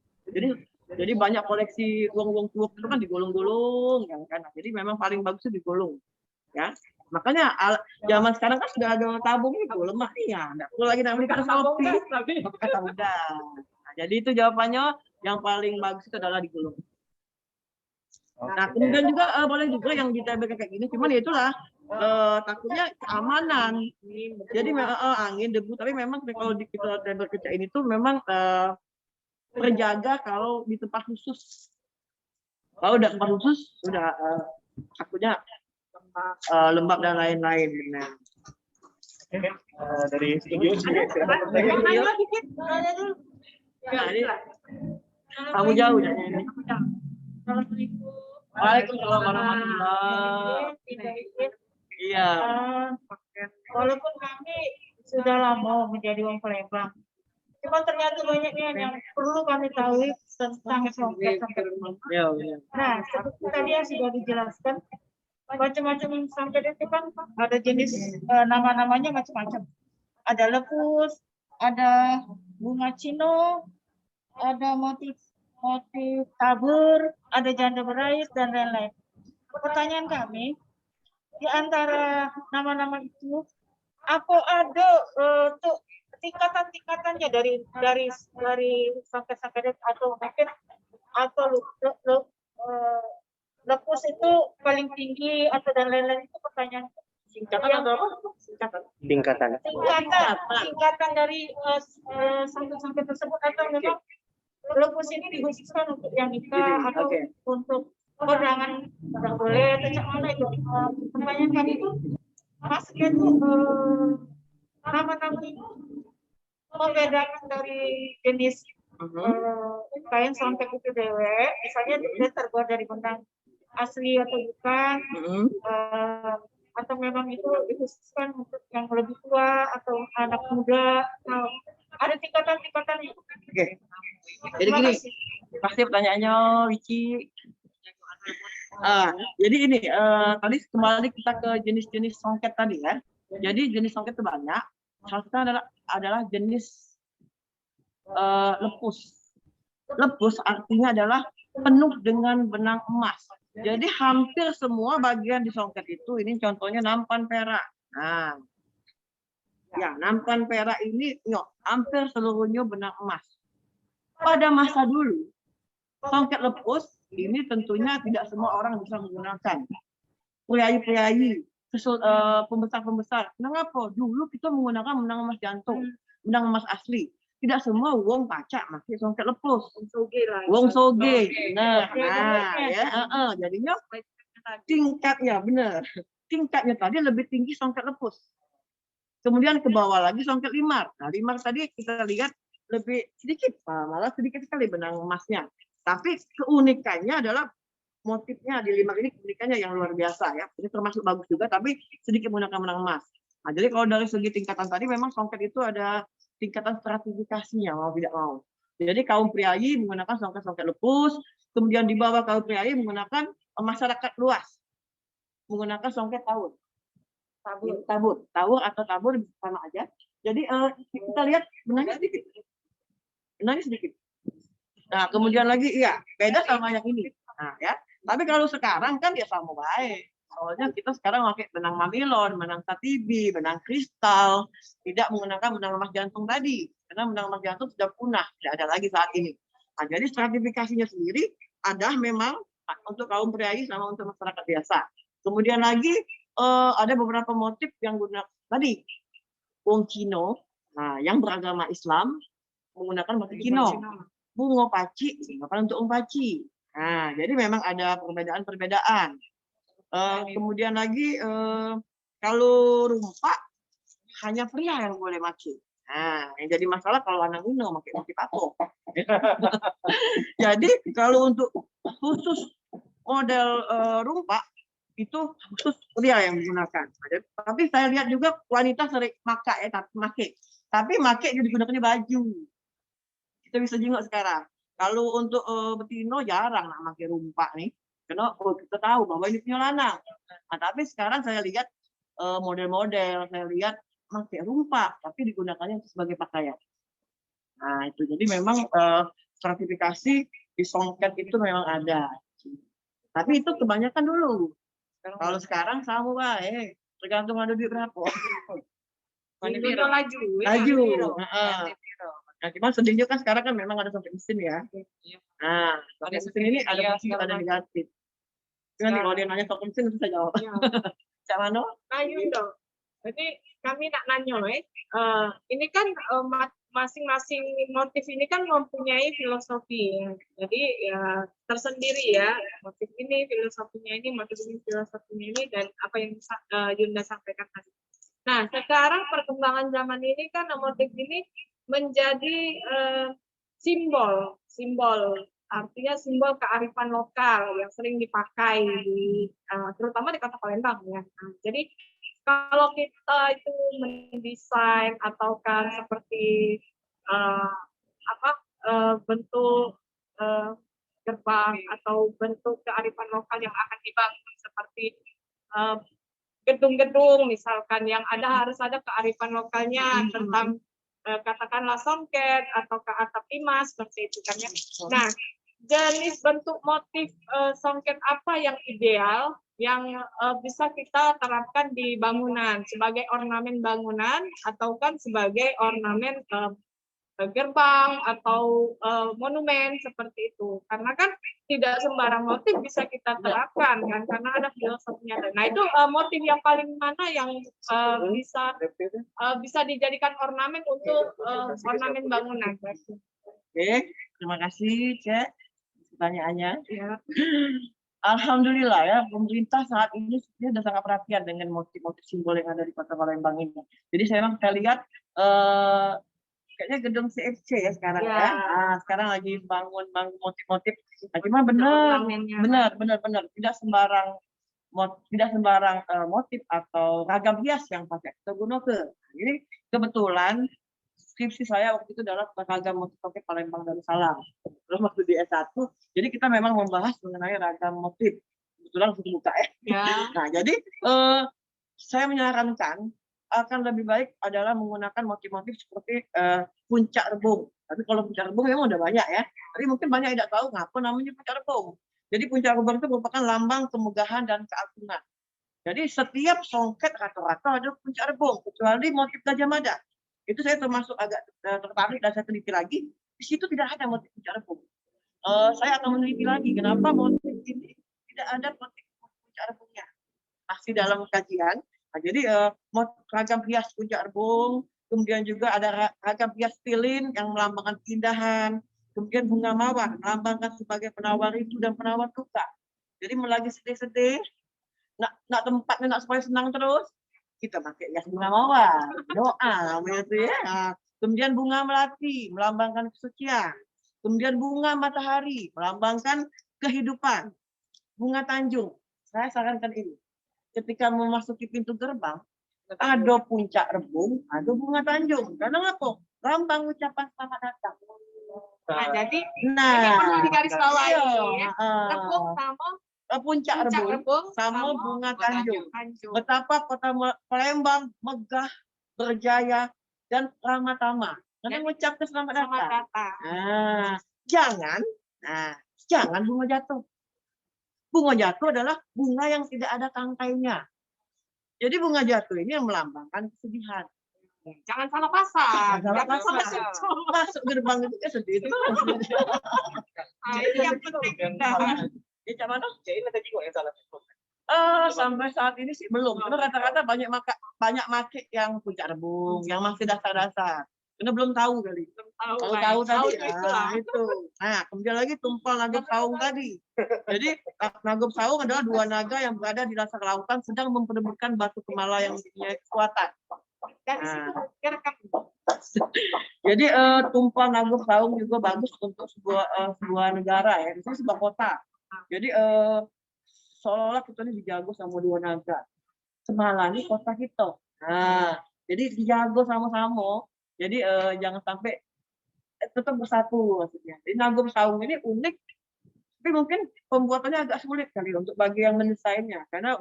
[SPEAKER 1] Jadi banyak koleksi uang tuak itu kan digulung-gulung, ya kan. Jadi memang paling bagus itu digulung, ya. Makanya zaman sekarang kan sudah ada tabung itu, lemah nih ya. Nggak perlu lagi namanya kertas kopi, kata udah. Nah, jadi itu jawabannya yang paling bagus itu adalah digulung. Nah, kemudian juga boleh juga yang ditebel kayak gini, cuman ya itulah takutnya keamanan. Jadi angin, debu, tapi memang kalau di tebel kaca ini tuh memang terjaga kalau di tempat khusus. Kalau udah tempat khusus sudah takutnya lembab dan lain-lain. Benar.
[SPEAKER 2] Dari studio
[SPEAKER 1] Kamu jauh ya ini. Waalaikumsalam warahmatullahi. Iya.
[SPEAKER 5] Walaupun kami sudah lama menjadi wong Palembang, cuma ternyata banyaknya yang perlu kami tahu tentang songket.
[SPEAKER 1] Iya.
[SPEAKER 5] Nah, seperti tadi yang sudah dijelaskan, macam-macam songket itu kan ada jenis nama-namanya macam-macam. Ada lepus, ada bunga cino, ada motif tabur, ada janda berair dan lain-lain. Pertanyaan kami, di antara nama-nama itu, apa ada tuh tingkatan-tingkatannya dari songket-songket atau mungkin atau lepus itu paling tinggi atau dan lain-lain, itu pertanyaan.
[SPEAKER 1] Singkatan atau apa? Singkatan.
[SPEAKER 2] Tingkatan.
[SPEAKER 5] Singkatan dari songket tersebut atau memang lupus ini dikhususkan untuk yang nikah atau
[SPEAKER 1] Oke.
[SPEAKER 5] untuk kondangan nggak boleh atau cak mana itu? Pertanyaan kami itu masuknya itu nama-nama itu membedakan dari jenis kain songket itu dewek, misalnya dia terbuat dari benang asli atau bukan, atau memang itu dikhususkan untuk yang lebih tua atau anak muda, ada tingkatan-tingkatan.
[SPEAKER 1] Oke. Jadi gini, pasti pertanyaannya Wici. Jadi ini tadi kembali kita ke jenis-jenis songket tadi ya. Jadi jenis songket itu banyak. Salah satunya adalah jenis lepus. Lepus artinya adalah penuh dengan benang emas. Jadi hampir semua bagian di songket itu, ini contohnya nampan perak. Nah, ya nampan perak ini hampir seluruhnya benang emas. Pada masa dulu, songket lepus ini tentunya tidak semua orang bisa menggunakan. Priayi-priayi, pembesar-pembesar. Kenapa? Dulu kita menggunakan benang emas jantung, benang emas asli. Tidak semua wong pacak pakai songket lepus. Wong soge. Benar. Nah, ya, jadinya tingkatnya benar. Tingkatnya tadi lebih tinggi songket lepus. Kemudian ke bawah lagi songket limar. Nah, limar tadi kita lihat lebih sedikit, malah sedikit sekali benang emasnya. Tapi keunikannya adalah motifnya di limar ini, keunikannya yang luar biasa ya. Ini termasuk bagus juga, tapi sedikit menggunakan benang emas. Nah, jadi kalau dari segi tingkatan tadi memang songket itu ada tingkatan stratifikasinya, mau tidak mau. Jadi kaum priayi menggunakan songket-songket lepus, kemudian di bawah kaum priayi menggunakan masyarakat luas menggunakan songket tawur. Tawur atau tabur sama aja. Jadi kita lihat benangnya sedikit. Nah, kemudian lagi beda sama yang ini. Nah, ya. Tapi kalau sekarang kan ya sama baik. Soalnya kita sekarang pakai benang mamilon, benang tatibi, benang kristal, tidak menggunakan benang emas jantung tadi, karena benang emas jantung sudah punah, tidak ada lagi saat ini. Nah, jadi stratifikasinya sendiri ada memang untuk kaum priayi sama untuk masyarakat biasa. Kemudian lagi ada beberapa motif yang gunakan tadi, wong Cino, yang beragama Islam menggunakan motif Cino, bungo paci, menggunakan untuk wong paci. Nah, jadi memang ada perbedaan-perbedaan. Kemudian lagi kalau rumpak hanya pria yang boleh pakai. Nah, yang jadi masalah kalau anak Uno pakai motif apa? Jadi kalau untuk khusus model rumpak itu khusus pria yang menggunakan. Tapi saya lihat juga wanita sering pakai tapi pakai juga digunakannya baju. Kita bisa jenguk sekarang. Kalau untuk betino jarang nak pakai rumpak nih. Karena kita tahu bahwa ini punya lanang. Nah, tapi sekarang saya lihat model-model, saya lihat pakai rumpak, tapi digunakannya sebagai pakaian. Nah, itu jadi memang stratifikasi di songket itu memang ada. Tapi itu kebanyakan dulu. Kalau sekarang sama baik, tergantung ada duit berapa. Laju. Nah, cuman sedihnya kan sekarang kan memang ada songket mesin ya. Nah, songket mesin ini ada positif, ada negatif. Nanti kalau dia nanya songket mesin, itu saya jawab. Cak Mano?
[SPEAKER 3] Jadi kami nak nanya, ini kan masing-masing motif ini kan mempunyai filosofi. Jadi ya tersendiri ya, motif ini filosofinya ini, motif ini filosofinya ini, dan apa yang Yunda sampaikan tadi. Nah, sekarang perkembangan zaman ini kan motif ini menjadi simbol, artinya simbol kearifan lokal yang sering dipakai terutama di Kota Palembang ya. Nah, jadi kalau kita itu mendesain atau kan seperti bentuk gerbang atau bentuk kearifan lokal yang akan dibangun seperti gedung-gedung misalkan yang harus ada kearifan lokalnya tentang katakanlah songket atau ke atap limas seperti itu kan ya. Nah, jenis bentuk motif songket apa yang ideal yang bisa kita terapkan di bangunan sebagai ornamen bangunan atau kan sebagai ornamen gerbang atau monumen seperti itu. Karena kan tidak sembarang motif bisa kita terapkan kan, karena ada filosofinya. Nah itu motif yang paling mana yang bisa dijadikan ornamen untuk ornamen bangunan.
[SPEAKER 1] Oke, terima kasih Cek pertanyaannya.
[SPEAKER 3] Ya.
[SPEAKER 1] Alhamdulillah ya, pemerintah saat ini sudah sangat perhatian dengan motif-motif simbol yang ada di Kota Palembang ini. Jadi saya lihat kayaknya gedung CFC ya sekarang ya. Nah, sekarang lagi bangun motif-motif. Nah, cuma benar tidak sembarang motif atau ragam hias yang pakai kita gunakan. Jadi kebetulan skripsi saya waktu itu adalah ragam motif Palembang Darussalam. Terus waktu di S1, jadi kita memang membahas mengenai ragam motif. Kebetulan langsung buka ya. Nah, jadi saya menyarankan akan lebih baik adalah menggunakan motif-motif seperti puncak rebung. Tapi kalau puncak rebung memang udah banyak ya. Tapi mungkin banyak yang tidak tahu ngapa namanya puncak rebung. Jadi puncak rebung itu merupakan lambang kemegahan dan keagungan. Jadi setiap songket rata-rata ada puncak rebung, kecuali motif Gajah Mada. Itu saya termasuk agak tertarik dan saya teliti lagi. Di situ tidak ada motif puncak rebung. Saya akan meneliti lagi kenapa motif ini tidak ada motif puncak rebungnya. Masih dalam kajian. Nah, jadi ragam hias puncak rebung, kemudian juga ada ragam hias lilin yang melambangkan keindahan, kemudian bunga mawar melambangkan sebagai penawar rindu dan penawar duka. Jadi melagi sedih-sedih, nak tempatnya nak supaya senang terus, kita pakai hias bunga mawar, doa itu ya. Nah, kemudian bunga melati melambangkan kesucian, kemudian bunga matahari melambangkan kehidupan, bunga tanjung. Saya sarankan ini, ketika memasuki pintu gerbang, ada puncak rebung, ada bunga tanjung. Karena apa? Lambang ucapan selamat datang.
[SPEAKER 3] Nah, jadi ini perlu digarisbawahi ya. Rebung sama
[SPEAKER 1] puncak rebung sama bunga tanjung. Betapa Kota Palembang megah, berjaya, dan ramah tamah. Karena mengucapkan selamat datang. Nah, jangan bunga jatuh. Bunga jatuh adalah bunga yang tidak ada tangkainya. Jadi bunga jatuh ini yang melambangkan kesedihan.
[SPEAKER 3] Jangan salah pasang.
[SPEAKER 1] Salah pasang. Masuk gerbang itu kan sedih.
[SPEAKER 3] Ini yang penting.
[SPEAKER 1] Cak mana? Ini tadi kok yang salah. Sampai saat ini sih belum. Karena rata-rata banyak make yang puncak rebung, yang masih dasar-dasar. Karena belum tahu kali. Kalau tahu tadi itu. Nah, kemudian lagi tumpal Nagop Saung tadi. Jadi Nagop Saung adalah dua naga yang berada di dasar lautan sedang memperebutkan batu kemala yang mempunyai kekuatan. Jadi tumpal Nagop Saung juga bagus untuk sebuah negara ya, misalnya sebuah kota. Jadi seolah-olah kita ini dijago sama dua naga. Semalam ini kota kita. Nah, jadi dijago sama-sama. Jadi jangan sampai tetap bersatu maksudnya. Jadi Nagop Saung ini unik, tapi mungkin pembuatannya agak sulit kali untuk bagi yang mendesainnya. Karena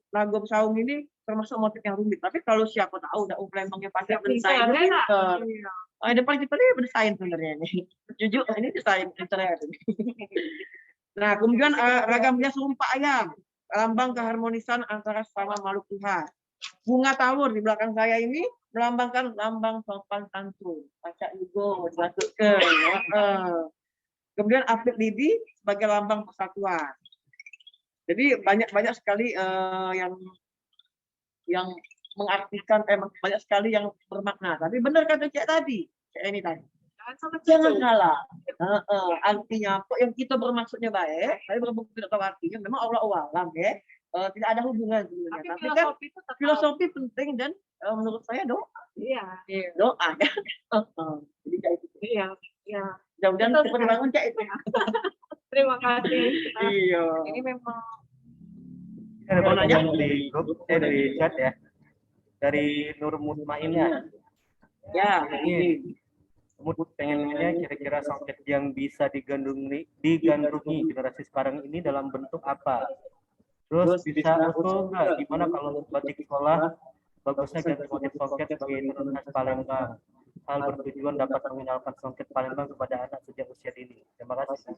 [SPEAKER 1] Nagop Saung ini termasuk motif yang rumit. Tapi kalau siapa tahu udah Palembangnya pakai mendesain itu pintar. Depan kita ini berdesain sebenarnya ini. Jujur ini desain internet. Nah, kemudian ragam hias rumpak ayam, lambang keharmonisan antara sesama makhluk Tuhan. Bunga tawur di belakang saya ini melambangkan lambang sopan santun. Pacak Yugo dimasukkan. Kemudian apit lidi sebagai lambang persatuan. Jadi banyak sekali yang mengartikan banyak sekali yang bermakna. Tapi benar kata Cik tadi, Cik ini tadi. Jangan salah. Artinya kok yang kita bermaksudnya baik, tapi berbukti tidak tahu artinya. Memang Allah alam ya. Tidak ada hubungan sebenarnya. Tapi kan filosofi penting dan menurut saya doa.
[SPEAKER 3] Iya.
[SPEAKER 1] Doa ya. Jadi kayak gitu.
[SPEAKER 3] Iya.
[SPEAKER 1] Mudah-mudahan cepat dibangun Cak itu.
[SPEAKER 3] Terima kasih.
[SPEAKER 1] Iya.
[SPEAKER 3] Ini memang
[SPEAKER 2] Ada pertanyaan di grup, di chat ya. Dari Nur Mutmainah.
[SPEAKER 1] Ya,
[SPEAKER 2] Ini pengennya kira-kira songket yang bisa digandrungi generasi sekarang ini dalam bentuk apa? Terus bisa usul nggak gimana kalau batik sekolah bagusnya ganti motif songket sebagai tenun khas Palembang? Hal bertujuan dapat mengenalkan songket Palembang kepada anak sejak usia dini. Terima kasih.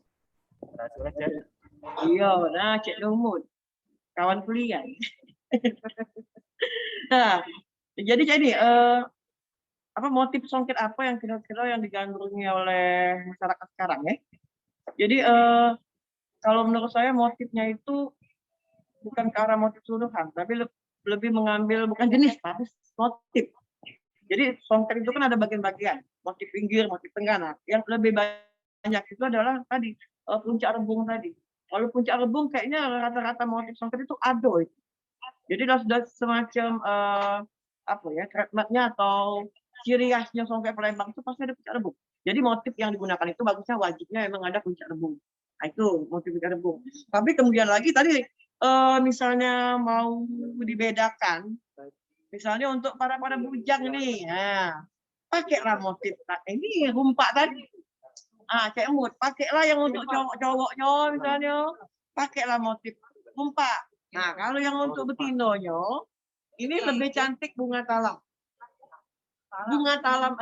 [SPEAKER 1] Iya, nah Cik Lumut, kawan kuliah. Nah, jadi apa motif songket apa yang kira-kira yang digandrungi oleh masyarakat sekarang ya. Jadi kalau menurut saya motifnya itu bukan ke arah motif keseluruhan, tapi lebih mengambil bukan jenis, tapi motif. Jadi songket itu kan ada bagian-bagian, motif pinggir, motif tengah. Nah, yang lebih banyak itu adalah tadi puncak rebung tadi. Kalau puncak rebung kayaknya rata-rata motif songket itu ado itu. Jadi sudah semacam apa ya, trademarknya atau ciri khasnya songket Palembang itu pasti ada puncak rebung. Jadi motif yang digunakan itu bagusnya wajibnya memang ada puncak rebung. Nah, itu motif puncak rebung. Tapi kemudian lagi tadi misalnya mau dibedakan, misalnya untuk para bujang nih, nah, pakailah motif. Nah, ini rumpak tadi. Cek mood, pakailah yang untuk cowok-cowoknya misalnya, pakailah motif rumpak. Nah, kalau yang untuk betinonya, ini lebih cantik bunga talam. Bunga talam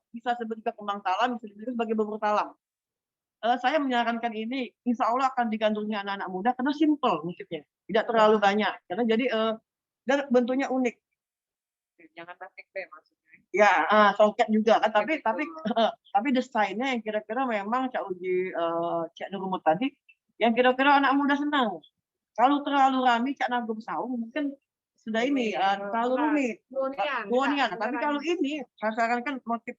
[SPEAKER 1] bisa sebut juga kembang talam, bisa disebut sebagai bubur talam. Saya menyarankan ini, insya Allah akan digandrungi anak-anak muda karena simple motifnya, tidak terlalu banyak. Karena jadi dan bentuknya unik.
[SPEAKER 3] Jangan batik deh maksudnya.
[SPEAKER 1] Ya, songket juga kan, tapi desainnya yang kira-kira memang Cak Uji, Cak Nurmut tadi, yang kira-kira anak muda senang. Kalau terlalu rame Cak Nagum Saung mungkin sudah ini terlalu rumit. Buonian. Tapi kalau ini saya sarankan motif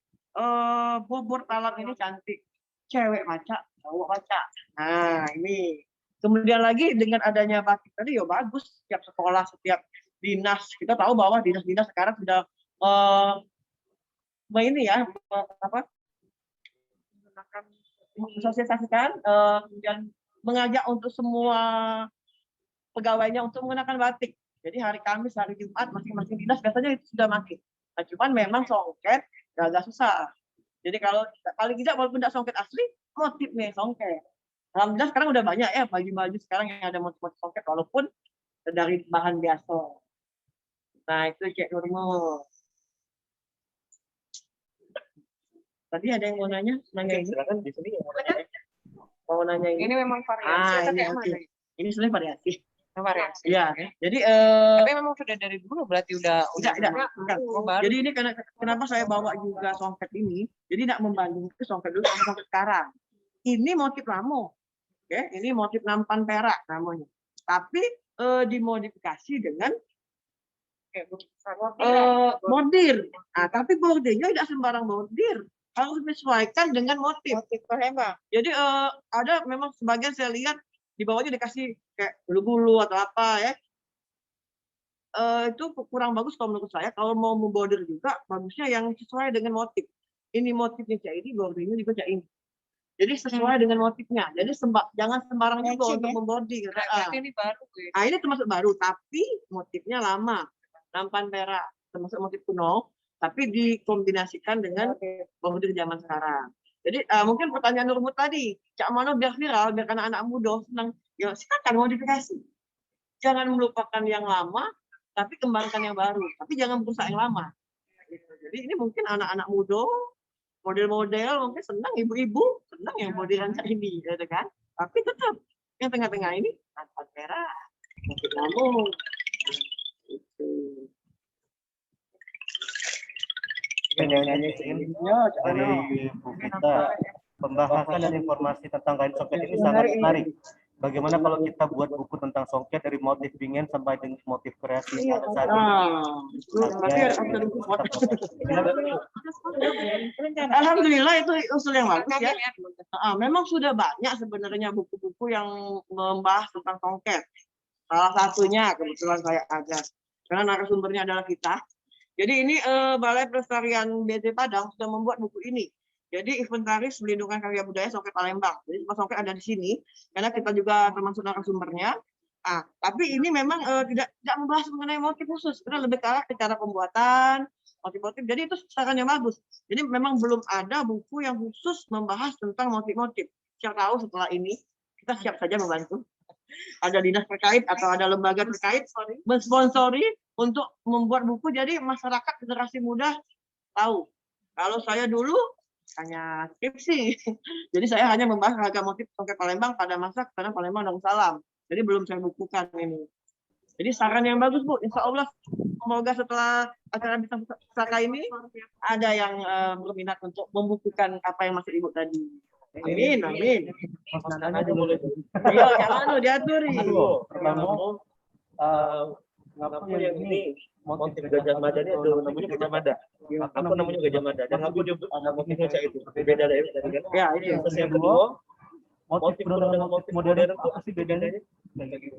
[SPEAKER 1] bubur talam ini cantik. Cewek maca, cowok maca. Nah, ini. Kemudian lagi dengan adanya batik tadi ya bagus, setiap sekolah, setiap dinas. Kita tahu bahwa dinas-dinas sekarang sudah ini ya, mensosialisasikan, kemudian mengajak untuk semua pegawainya untuk menggunakan batik. Jadi hari Kamis, hari Jumat, masing-masing dinas biasanya itu sudah pakai. Nah, cuman memang songket agak susah. Jadi kalau paling tidak walaupun tidak songket asli, motifnya songket. Alhamdulillah sekarang udah banyak ya baju-baju sekarang yang ada motif-motif songket walaupun dari bahan biasa. Nah, itu Cek Nurmul. Tadi ada yang mau nanya ini?
[SPEAKER 2] Silakan di sini yang mau nanya.
[SPEAKER 1] Mau nanya ini?
[SPEAKER 3] Ini memang variasi atau
[SPEAKER 1] ini
[SPEAKER 3] kayak
[SPEAKER 1] oke.
[SPEAKER 3] mana?
[SPEAKER 1] Ini sebenarnya variasi.
[SPEAKER 3] Variasi.
[SPEAKER 1] Iya, jadi
[SPEAKER 3] Tapi memang sudah dari dulu berarti udah
[SPEAKER 1] tidak.
[SPEAKER 3] baru.
[SPEAKER 1] Jadi ini kenapa saya bawa juga songket ini? Jadi tidak membanding ke songket dulu sama songket sekarang. Ini motif lama. Oke, ini motif nampan perak namanya. Tapi dimodifikasi dengan bordir. Nah, tapi bordirnya tidak sembarang bordir. Harus menyesuaikan dengan motif Palembang. Jadi ada memang sebagian saya lihat di bawahnya dikasih kayak bulu-bulu atau apa ya. Itu kurang bagus kalau menurut saya. Kalau mau membordir juga bagusnya yang sesuai dengan motif. Ini motifnya Cak ini, bordirnya juga Cak ini. Jadi sesuai dengan motifnya. Jadi jangan sembarang juga untuk membordir.
[SPEAKER 3] Ini baru.
[SPEAKER 1] Nah, ini termasuk baru, tapi motifnya lama. Nampan perak, termasuk motif kuno, tapi dikombinasikan dengan bordir zaman sekarang. Jadi mungkin pertanyaan Nurmut tadi, Cak Mano biar viral, biar anak-anak muda senang, ya silakan modifikasi. Jangan melupakan yang lama, tapi kembangkan yang baru. Tapi jangan merusak yang lama. Jadi ini mungkin anak-anak muda, model-model mungkin senang, ibu-ibu senang yang modelan ini, gitu kan? Tapi tetap yang tengah-tengah ini nampan perak, motif lamun.
[SPEAKER 2] Nyanyi dari Bu Vita, pembahasan dan informasi tentang kain songket ini sangat menarik. Bagaimana kalau kita buat buku tentang songket dari motif bingen sampai dengan motif kreasi pada saat ini?
[SPEAKER 1] Alhamdulillah itu usul yang bagus ya. Memang sudah banyak sebenarnya buku-buku yang membahas tentang songket. Salah satunya kebetulan saya ada, karena narasumbernya adalah kita. Jadi ini Balai Pelestarian BT Padang sudah membuat buku ini. Jadi inventaris melindungi karya budaya songket Palembang. Jadi songket ada di sini karena kita juga termasuk narasumbernya. Tapi ini memang tidak membahas mengenai motif khusus, karena lebih ke arah cara pembuatan motif-motif. Jadi itu sarannya bagus. Jadi memang belum ada buku yang khusus membahas tentang motif-motif. Siapa tahu setelah ini kita siap saja membantu. Ada dinas terkait atau ada lembaga terkait mensponsori untuk membuat buku, jadi masyarakat generasi muda tahu. Kalau saya dulu hanya skripsi, jadi saya hanya membahas ragam motif songket Palembang pada masa karena Palembang Darussalam. Jadi belum saya bukukan ini. Jadi saran yang bagus Bu, Insya Allah semoga setelah acara Bintang Pusaka ini ada yang berminat untuk membukukan apa yang maksud Ibu tadi. Amin, amin.
[SPEAKER 2] Mas Nana aja boleh.
[SPEAKER 1] Ayo, jangan diaturi.
[SPEAKER 2] Pertama, ngapa yang ini motif Gajah Mada ini ada namanya Gajah Mada. Apa namanya Gajah Mada? Dan ngapa dia ada motifnya kayak itu? Beda dari tadi kan?
[SPEAKER 1] Ya, ini.
[SPEAKER 2] Terus yang kedua, motif kuno dengan motif modern apa sih bedanya?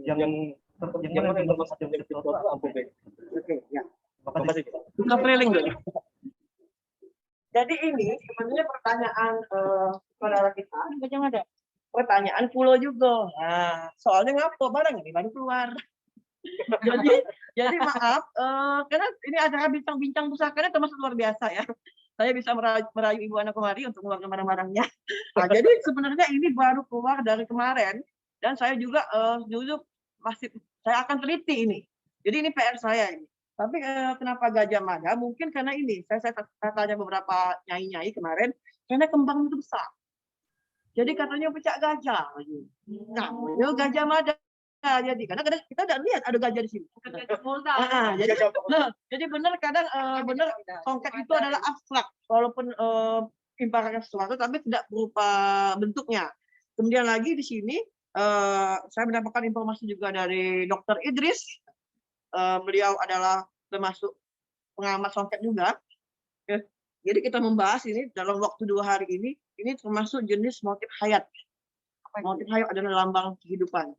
[SPEAKER 2] Yang mana yang termasuk yang virtual itu apa beda?
[SPEAKER 1] Oke, ya.
[SPEAKER 2] Makasih.
[SPEAKER 1] Buka trailing dulu. Jadi ini sebenarnya pertanyaan saudara kita.
[SPEAKER 5] Gajah Mada.
[SPEAKER 1] Pertanyaan pulau juga. Nah, soalnya ngapa barang ini baru keluar. jadi maaf, karena ini acara bincang-bincang pusakanya termasuk luar biasa ya. Saya bisa merayu Ibu Ana Kumari untuk mengeluarkan barang-barangnya. Nah, jadi sebenarnya ini baru keluar dari kemarin dan saya juga jujur masih saya akan teliti ini. Jadi ini PR saya ini. Tapi kenapa Gajah Mada? Mungkin karena ini saya tanya beberapa nyai-nyai kemarin karena kembang itu besar. Jadi katanya pecah gajah. Nah, itu Gajah Mada. Jadi karena kadang kita tidak lihat ada gajah di sini. Jadi benar kadang benar songket itu adalah abstrak walaupun ibaratnya sesuatu tapi tidak berupa bentuknya. Kemudian lagi di sini saya mendapatkan informasi juga dari Dr. Idris. Beliau adalah termasuk pengamat songket juga. Jadi kita membahas ini dalam waktu 2 hari ini termasuk jenis motif hayat. Motif hayat adalah lambang kehidupan.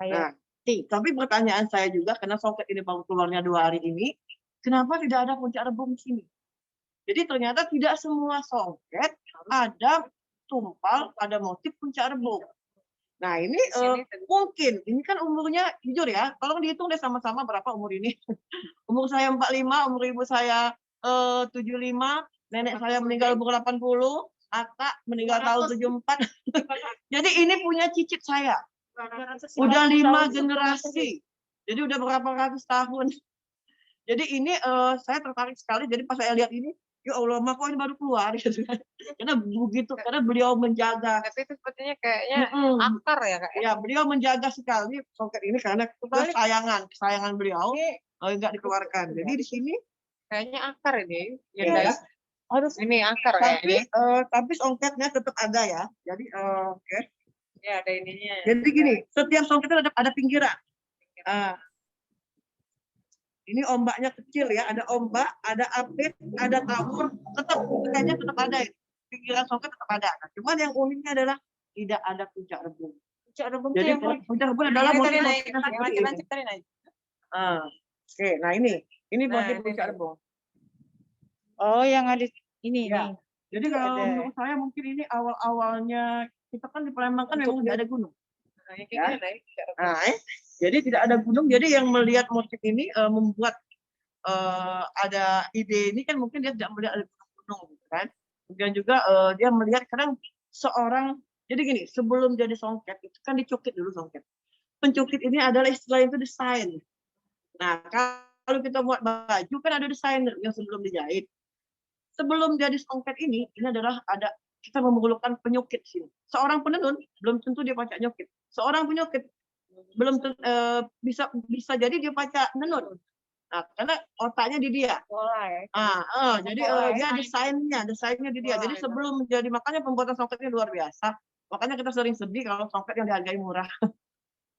[SPEAKER 1] Nah, tapi pertanyaan saya juga, karena songket ini baru keluarnya 2 hari ini, kenapa tidak ada puncak rebung di sini? Jadi ternyata tidak semua songket ada tumpal, ada motif puncak rebung. Nah ini mungkin, ini kan umurnya, jujur ya, tolong dihitung deh sama-sama berapa umur ini. Umur saya 45, umur ibu saya 75, nenek saya meninggal umur 80, kakak meninggal tahun 74. Jadi ini punya cicit saya. Udah 5 generasi. Jadi udah berapa ratus tahun. Jadi ini saya tertarik sekali. Jadi pas saya lihat ini, ya Allah, kok ini baru keluar gitu kan. Karena begitu, karena beliau menjaga.
[SPEAKER 3] Tapi itu sepertinya kayaknya akar ya Kak.
[SPEAKER 1] Ya, beliau menjaga sekali songket ini karena kesayangan beliau enggak dikeluarkan. Jadi di sini
[SPEAKER 3] Kayaknya akar ini.
[SPEAKER 1] ya,
[SPEAKER 3] Harus ini akar
[SPEAKER 1] tapi
[SPEAKER 3] kayaknya.
[SPEAKER 1] tapi songketnya tetap ada ya. Jadi oke.
[SPEAKER 3] Ya ada ininya.
[SPEAKER 1] Jadi gini, setiap songket itu ada pinggiran. Ini ombaknya kecil ya, ada ombak, ada apit, ada tawur, kayaknya tetap ada. Pinggiran songket tetap ada. Nah, cuman yang uniknya adalah tidak ada puncak rebung.
[SPEAKER 5] Puncak rebung
[SPEAKER 1] Jadi puncak rebung adalah motif
[SPEAKER 3] naik.
[SPEAKER 1] Oke, nah ini motif puncak rebung.
[SPEAKER 5] Oh, yang ada ini
[SPEAKER 1] Ya. Jadi kalau menurut saya mungkin ini awal-awalnya kita kan di Palembang kan memang tidak ada gunung. Ya. Jadi tidak ada gunung. Jadi yang melihat motif ini membuat ada ide ini kan mungkin dia tidak melihat ada gunung, kan? Kemudian juga dia melihat kadang seorang. Jadi gini, sebelum jadi songket itu kan dicukit dulu songket. Pencukit ini adalah istilah itu desain. Nah kalau kita buat baju kan ada desainer yang sebelum dijahit. Sebelum jadi songket ini adalah ada kita memerlukan penyukit sini. Seorang penenun belum tentu dia pacak nyukit. Seorang penyukit belum bisa jadi dia pacak nenun. Nah, karena otaknya di dia. Jadi dia desainnya di dia. Jadi sebelum menjadi, makanya pembuatan songketnya luar biasa. Makanya kita sering sedih kalau songket yang dihargai murah.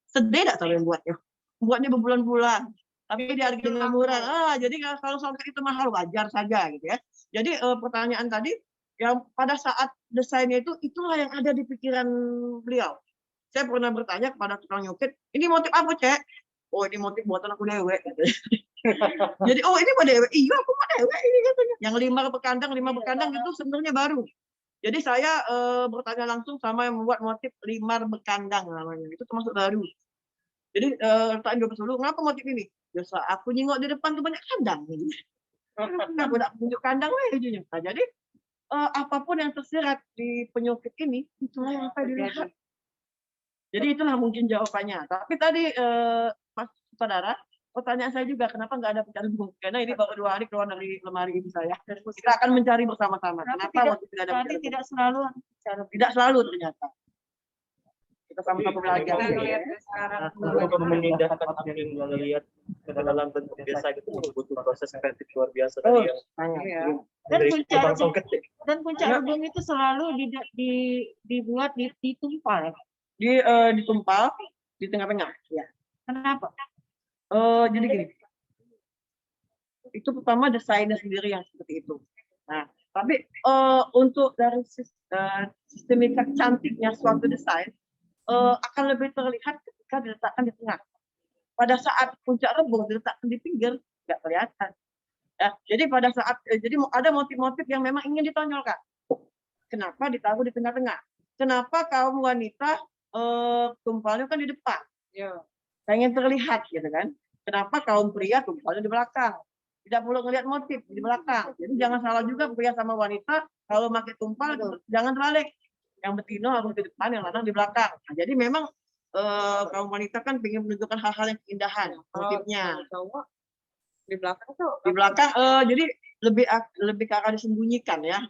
[SPEAKER 1] Sedih tidak kalau yang buatnya. Buatnya berbulan-bulan. Tapi dihargai murah. Jadi kalau songket itu mahal wajar saja gitu ya. Jadi pertanyaan tadi yang pada saat desainnya itulah yang ada di pikiran beliau. Saya pernah bertanya kepada tukang nyukit, ini motif apa Cek? Oh ini motif buatan aku dewek. Jadi oh ini mau dewek, iya aku mau dewek ini katanya. Yang 5 bekandang itu sebenarnya baru. Jadi saya bertanya langsung sama yang membuat motif 5 bekandang namanya, itu termasuk baru. Jadi tanya dulu, kenapa motif ini? Biasa aku nyingok di depan tuh banyak kandang. Aku tidak tunjuk kandang lah ujungnya. Nah, jadi apapun yang tersirat di penyukit ini, itulah yang akan dilihat. Jadi itulah mungkin jawabannya. Tapi tadi Mas Saudara, pertanyaan saya juga, kenapa nggak ada puncak rebung? Karena ini baru 2 hari keluar dari lemari ibu saya. Kita akan mencari bersama-sama. Kenapa motif tidak ada puncak rebung?
[SPEAKER 5] Tidak selalu.
[SPEAKER 1] Tidak selalu ternyata. kita sama-sama belajar.
[SPEAKER 3] Kita lihat sekarang
[SPEAKER 2] Untuk memindahkan yang melihat ke dalam bentuk desa itu butuh proses kreatif luar biasa
[SPEAKER 1] Oh,
[SPEAKER 2] dari yang
[SPEAKER 3] Iya.
[SPEAKER 5] Dan
[SPEAKER 2] dari
[SPEAKER 5] puncak
[SPEAKER 2] Bang
[SPEAKER 5] rebung,
[SPEAKER 2] Songket.
[SPEAKER 5] dan puncak rebung itu selalu dibuat ditumpal.
[SPEAKER 1] Ditumpal di tengah-tengah. Ya.
[SPEAKER 5] Kenapa?
[SPEAKER 1] Jadi gini, itu pertama desainnya sendiri yang seperti itu. Nah, tapi untuk dari sistemika cantiknya suatu desain akan lebih terlihat ketika diletakkan di tengah. Pada saat puncak rebung diletakkan di pinggir, nggak kelihatan. Ya, jadi pada saat jadi ada motif-motif yang memang ingin ditonjolkan. Kenapa ditaruh di tengah-tengah? Kenapa kaum wanita tumpalnya kan di depan?
[SPEAKER 3] Iya.
[SPEAKER 1] Pengen terlihat gitu kan? Kenapa kaum pria tumpalnya di belakang? Tidak perlu ngelihat motif di belakang. Jadi jangan salah juga pria sama wanita kalau pakai tumpal jangan terbalik. Yang betina harus di depan, yang lanang di belakang. Nah, jadi memang kaum wanita kan ingin menunjukkan hal-hal yang keindahan motifnya.
[SPEAKER 3] Cowok di belakang tuh
[SPEAKER 1] Di belakang jadi lebih ke arah disembunyikan ya.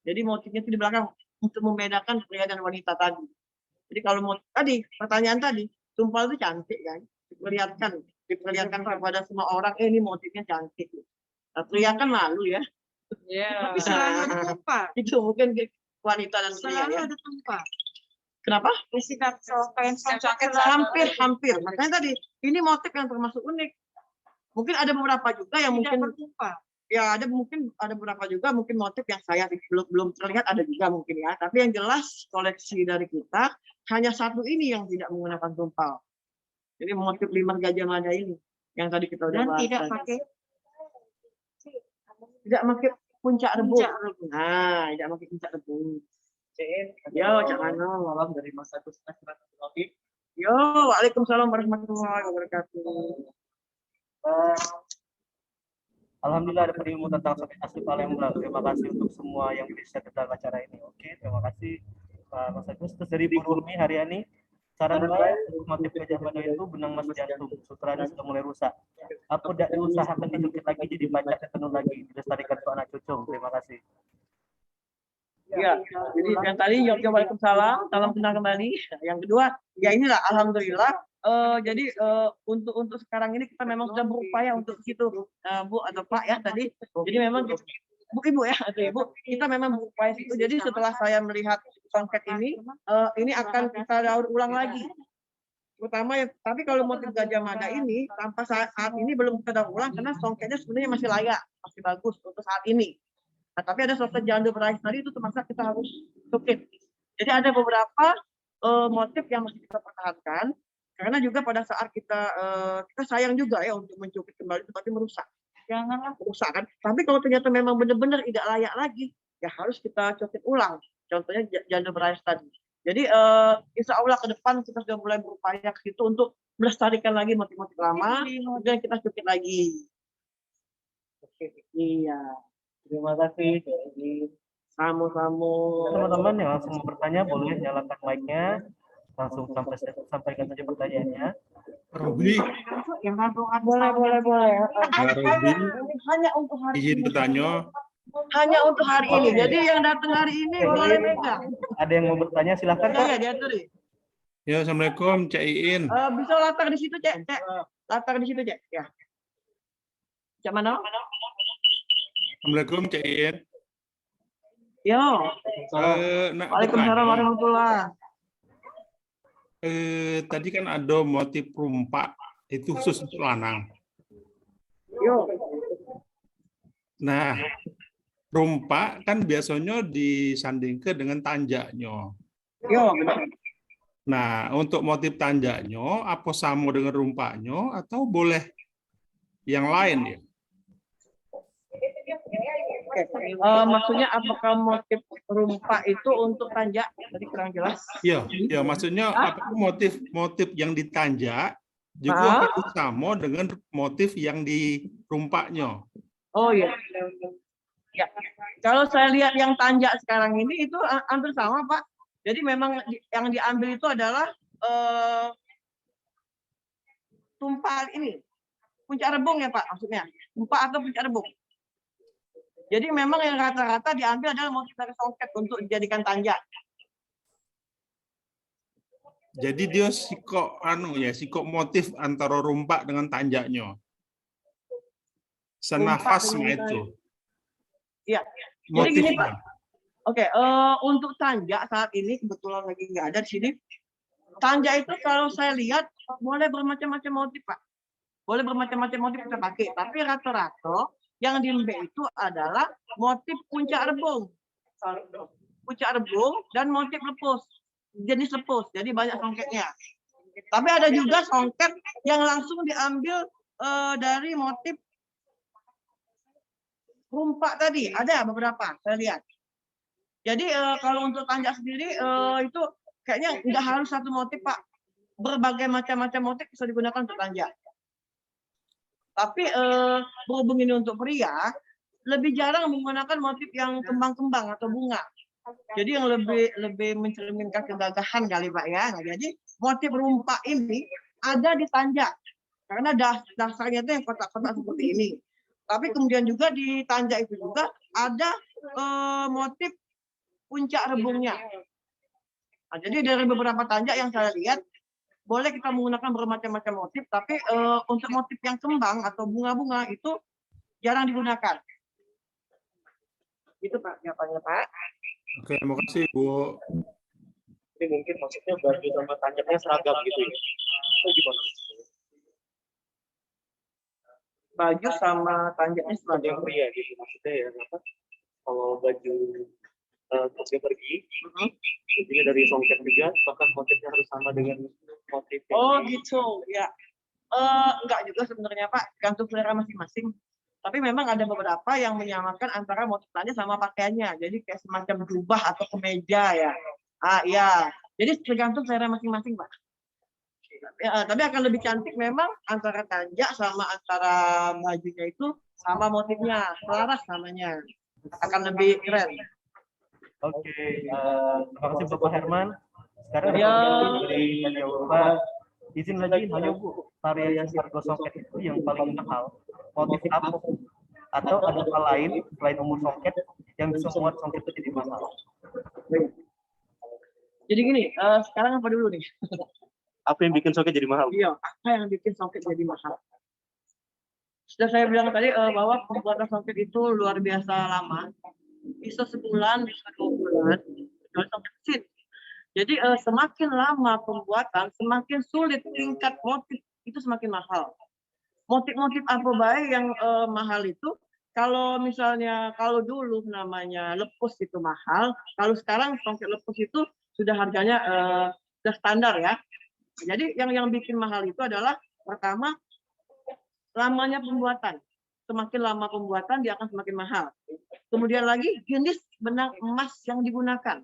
[SPEAKER 1] Jadi motifnya itu di belakang untuk membedakan pria dan wanita tadi. Jadi kalau mau tadi pertanyaan tadi, tumpal itu cantik kan, diperlihatkan kepada semua orang, ini motifnya cantik. Nah, pria kan malu ya.
[SPEAKER 3] Iya.
[SPEAKER 5] Tapi selalu ada tumpal.
[SPEAKER 1] Itu mungkin wanita dan pria
[SPEAKER 5] Selalu
[SPEAKER 1] ya.
[SPEAKER 5] ada tumpal.
[SPEAKER 1] Kenapa?
[SPEAKER 5] Di sidang kain songket
[SPEAKER 1] Hampir. Makanya tadi ini motif yang termasuk unik. Mungkin ada beberapa juga yang
[SPEAKER 5] tidak
[SPEAKER 1] mungkin
[SPEAKER 5] bertumpal.
[SPEAKER 1] ya ada beberapa juga mungkin motif yang saya belum terlihat ada juga mungkin ya. Tapi yang jelas koleksi dari kita hanya satu ini yang tidak menggunakan tumpal. Jadi motif 5 Gajah Mada ini yang tadi kita udah
[SPEAKER 5] Dan
[SPEAKER 1] bahas.
[SPEAKER 5] tidak
[SPEAKER 1] tadi.
[SPEAKER 5] pakai
[SPEAKER 1] Tidak pakai puncak rebung.
[SPEAKER 5] puncak rebung.
[SPEAKER 1] Nah, tidak pakai puncak rebung. Yo, jangan
[SPEAKER 2] malam dari Mas Agus Asrafi.
[SPEAKER 1] Yo, waalaikumsalam warahmatullahi wabarakatuh.
[SPEAKER 2] Alhamdulillah ada ilmu tentang Songket asli Palembang. Terima kasih untuk semua yang bisa dalam acara ini. Oke, terima kasih Pak Mas Agus. Terus dari Bu Nurmi Haryani, saran saya untuk motif Gajah Mada itu benang mas jantung, sutranya sudah mulai rusak. Apa tidak diusahakan dicukit lagi jadi baca tenun lagi, dilestarikan untuk anak cucu. Terima kasih.
[SPEAKER 1] Ya, jadi yang tadi waalaikumsalam, salam kenal kembali. Yang kedua, ya inilah alhamdulillah. Jadi untuk sekarang ini kita memang sudah berupaya untuk situ, Bu atau Pak ya tadi. Jadi memang Bu Ibu ya atau Ibu, kita memang berupaya situ. Jadi setelah saya melihat songket ini akan kita daur ulang lagi. Terutama ya, tapi kalau motif Gajah Mada ini tanpa saat ini belum kita daur ulang karena songketnya sebenarnya masih layak, masih bagus untuk saat ini. Nah, tapi ada sosok janda berais tadi itu terpaksa kita harus cukit. Jadi ada beberapa motif yang masih kita pertahankan karena juga pada saat kita sayang juga ya untuk mencukit kembali tapi merusak. Janganlah merusak kan. Tapi kalau ternyata memang benar-benar tidak layak lagi, ya harus kita cukit ulang. Contohnya janda berais tadi. Jadi insya Allah ke depan kita sudah mulai berupaya ke situ untuk melestarikan lagi motif-motif lama, kemudian kita cukit lagi. Oke, iya.
[SPEAKER 2] Terima kasih. Jadi
[SPEAKER 1] Sama-sama.
[SPEAKER 2] teman-teman yang langsung mau bertanya boleh nyalakan mic-nya, langsung sampaikan saja pertanyaannya.
[SPEAKER 6] Robi,
[SPEAKER 1] Boleh.
[SPEAKER 6] Robi,
[SPEAKER 1] Hanya untuk hari
[SPEAKER 6] izin
[SPEAKER 1] ini.
[SPEAKER 6] bertanya.
[SPEAKER 1] Hanya untuk hari ini. Jadi yang datang hari ini boleh megang.
[SPEAKER 2] Ada yang mau bertanya silahkan Kak.
[SPEAKER 1] Ya, diatur.
[SPEAKER 6] Ya, Assalamualaikum, Cak Iin.
[SPEAKER 1] Bisa latar di situ, Cek. Latar di situ, Cek. Ya. Cek mana?
[SPEAKER 6] Assalamualaikum, Cak Iin.
[SPEAKER 1] Yo.
[SPEAKER 6] Nak
[SPEAKER 1] Waalaikumsalam
[SPEAKER 6] bertanya,
[SPEAKER 1] warahmatullahi.
[SPEAKER 6] tadi kan ada motif rumpak, itu khusus untuk lanang.
[SPEAKER 1] Yo.
[SPEAKER 6] Nah, rumpak kan biasanya disandingkan dengan tanjaknya.
[SPEAKER 1] Yo, benar.
[SPEAKER 6] Nah, untuk motif tanjaknya, apa sama dengan rumpaknya atau boleh yang lain ya?
[SPEAKER 1] Maksudnya apakah motif rumpak itu untuk tanjak? Tadi kurang jelas.
[SPEAKER 6] Iya, ya maksudnya apakah motif yang ditanjak juga harus sama dengan motif yang di rumpaknya.
[SPEAKER 1] Oh iya. Ya. Kalau saya lihat yang tanjak sekarang ini itu hampir sama, Pak. Jadi memang yang diambil itu adalah tumpal ini. Puncak rebung ya, Pak, maksudnya. Tumpal atau puncak rebung. Jadi memang yang rata-rata diambil adalah motif dari songket untuk dijadikan tanjak.
[SPEAKER 6] Jadi dia sikok motif antara rumpak dengan tanjaknya. Senafas
[SPEAKER 1] dengan
[SPEAKER 6] itu.
[SPEAKER 1] Iya. Jadi gini, Pak.
[SPEAKER 6] Motifnya.
[SPEAKER 1] Oke, untuk tanjak saat ini kebetulan lagi nggak ada di sini. Tanjak itu kalau saya lihat boleh bermacam-macam motif, Pak. Boleh bermacam-macam motif kita pakai. Tapi rata-rata yang di lembek itu adalah motif puncak rebung. Puncak rebung dan motif lepus. Jenis lepus. Jadi banyak songketnya. Tapi ada juga songket yang langsung diambil dari motif rumpak tadi. Ada beberapa, saya lihat. Jadi kalau untuk tanjak sendiri itu kayaknya nggak harus satu motif, Pak. Berbagai macam-macam motif bisa digunakan untuk tanjak. Tapi berhubung ini untuk pria, lebih jarang menggunakan motif yang kembang-kembang atau bunga. Jadi yang lebih mencerminkan kegagahan kali, Pak ya. Nah, jadi motif rumpak ini ada di tanjak karena dasarnya itu yang kotak-kotak seperti ini. Tapi kemudian juga di tanjak itu juga ada motif puncak rebungnya. Nah, jadi dari beberapa tanjak yang saya lihat, boleh kita menggunakan bermacam-macam motif, tapi untuk motif yang kembang atau bunga-bunga itu jarang digunakan. Itu Pak, jawabannya Pak.
[SPEAKER 6] Oke, terima kasih Bu.
[SPEAKER 2] Ini mungkin maksudnya baju sama tanjaknya seragam gitu ya. Itu gimana?
[SPEAKER 1] Baju sama tanjaknya
[SPEAKER 2] Ada
[SPEAKER 1] seragam.
[SPEAKER 2] yang pria gitu maksudnya ya, apa? Kalau baju kerja pergi, jadi dari songket juga, apakah motifnya harus sama dengan motif yang
[SPEAKER 1] Oh gitu, ya. Enggak juga sebenarnya Pak, gantung selera masing-masing. Tapi memang ada beberapa yang menyamakan antara motif tanjak sama pakaiannya. Jadi kayak semacam jubah atau kemeja ya. Iya. Jadi tergantung selera masing-masing, Pak. Tapi akan lebih cantik memang antara tanjak sama antara bajunya itu sama motifnya, selaras namanya. Akan lebih keren.
[SPEAKER 2] Oke, terima kasih Bapak Herman. Sekarang
[SPEAKER 1] Ya.
[SPEAKER 2] dari Bapak, izin lagi nanya Bu, variasi harga songket itu yang paling mahal, motif apa? Atau ada hal lain selain umur songket yang bisa membuat songket itu jadi mahal?
[SPEAKER 1] Jadi gini, sekarang apa dulu nih?
[SPEAKER 2] Apa yang bikin songket jadi mahal?
[SPEAKER 1] Iya, apa yang bikin songket jadi mahal? Sudah saya bilang tadi bahwa pembuatan songket itu luar biasa lama. Bisa sebulan, bisa 2 bulan, kecuali songket mesin. Jadi semakin lama pembuatan, semakin sulit tingkat motif itu semakin mahal. Motif-motif apa baik yang mahal itu? Kalau misalnya kalau dulu namanya lepus itu mahal, kalau sekarang songket lepus itu sudah harganya sudah standar ya. Jadi yang bikin mahal itu adalah pertama lamanya pembuatan. Semakin lama pembuatan dia akan semakin mahal. Kemudian lagi jenis benang emas yang digunakan.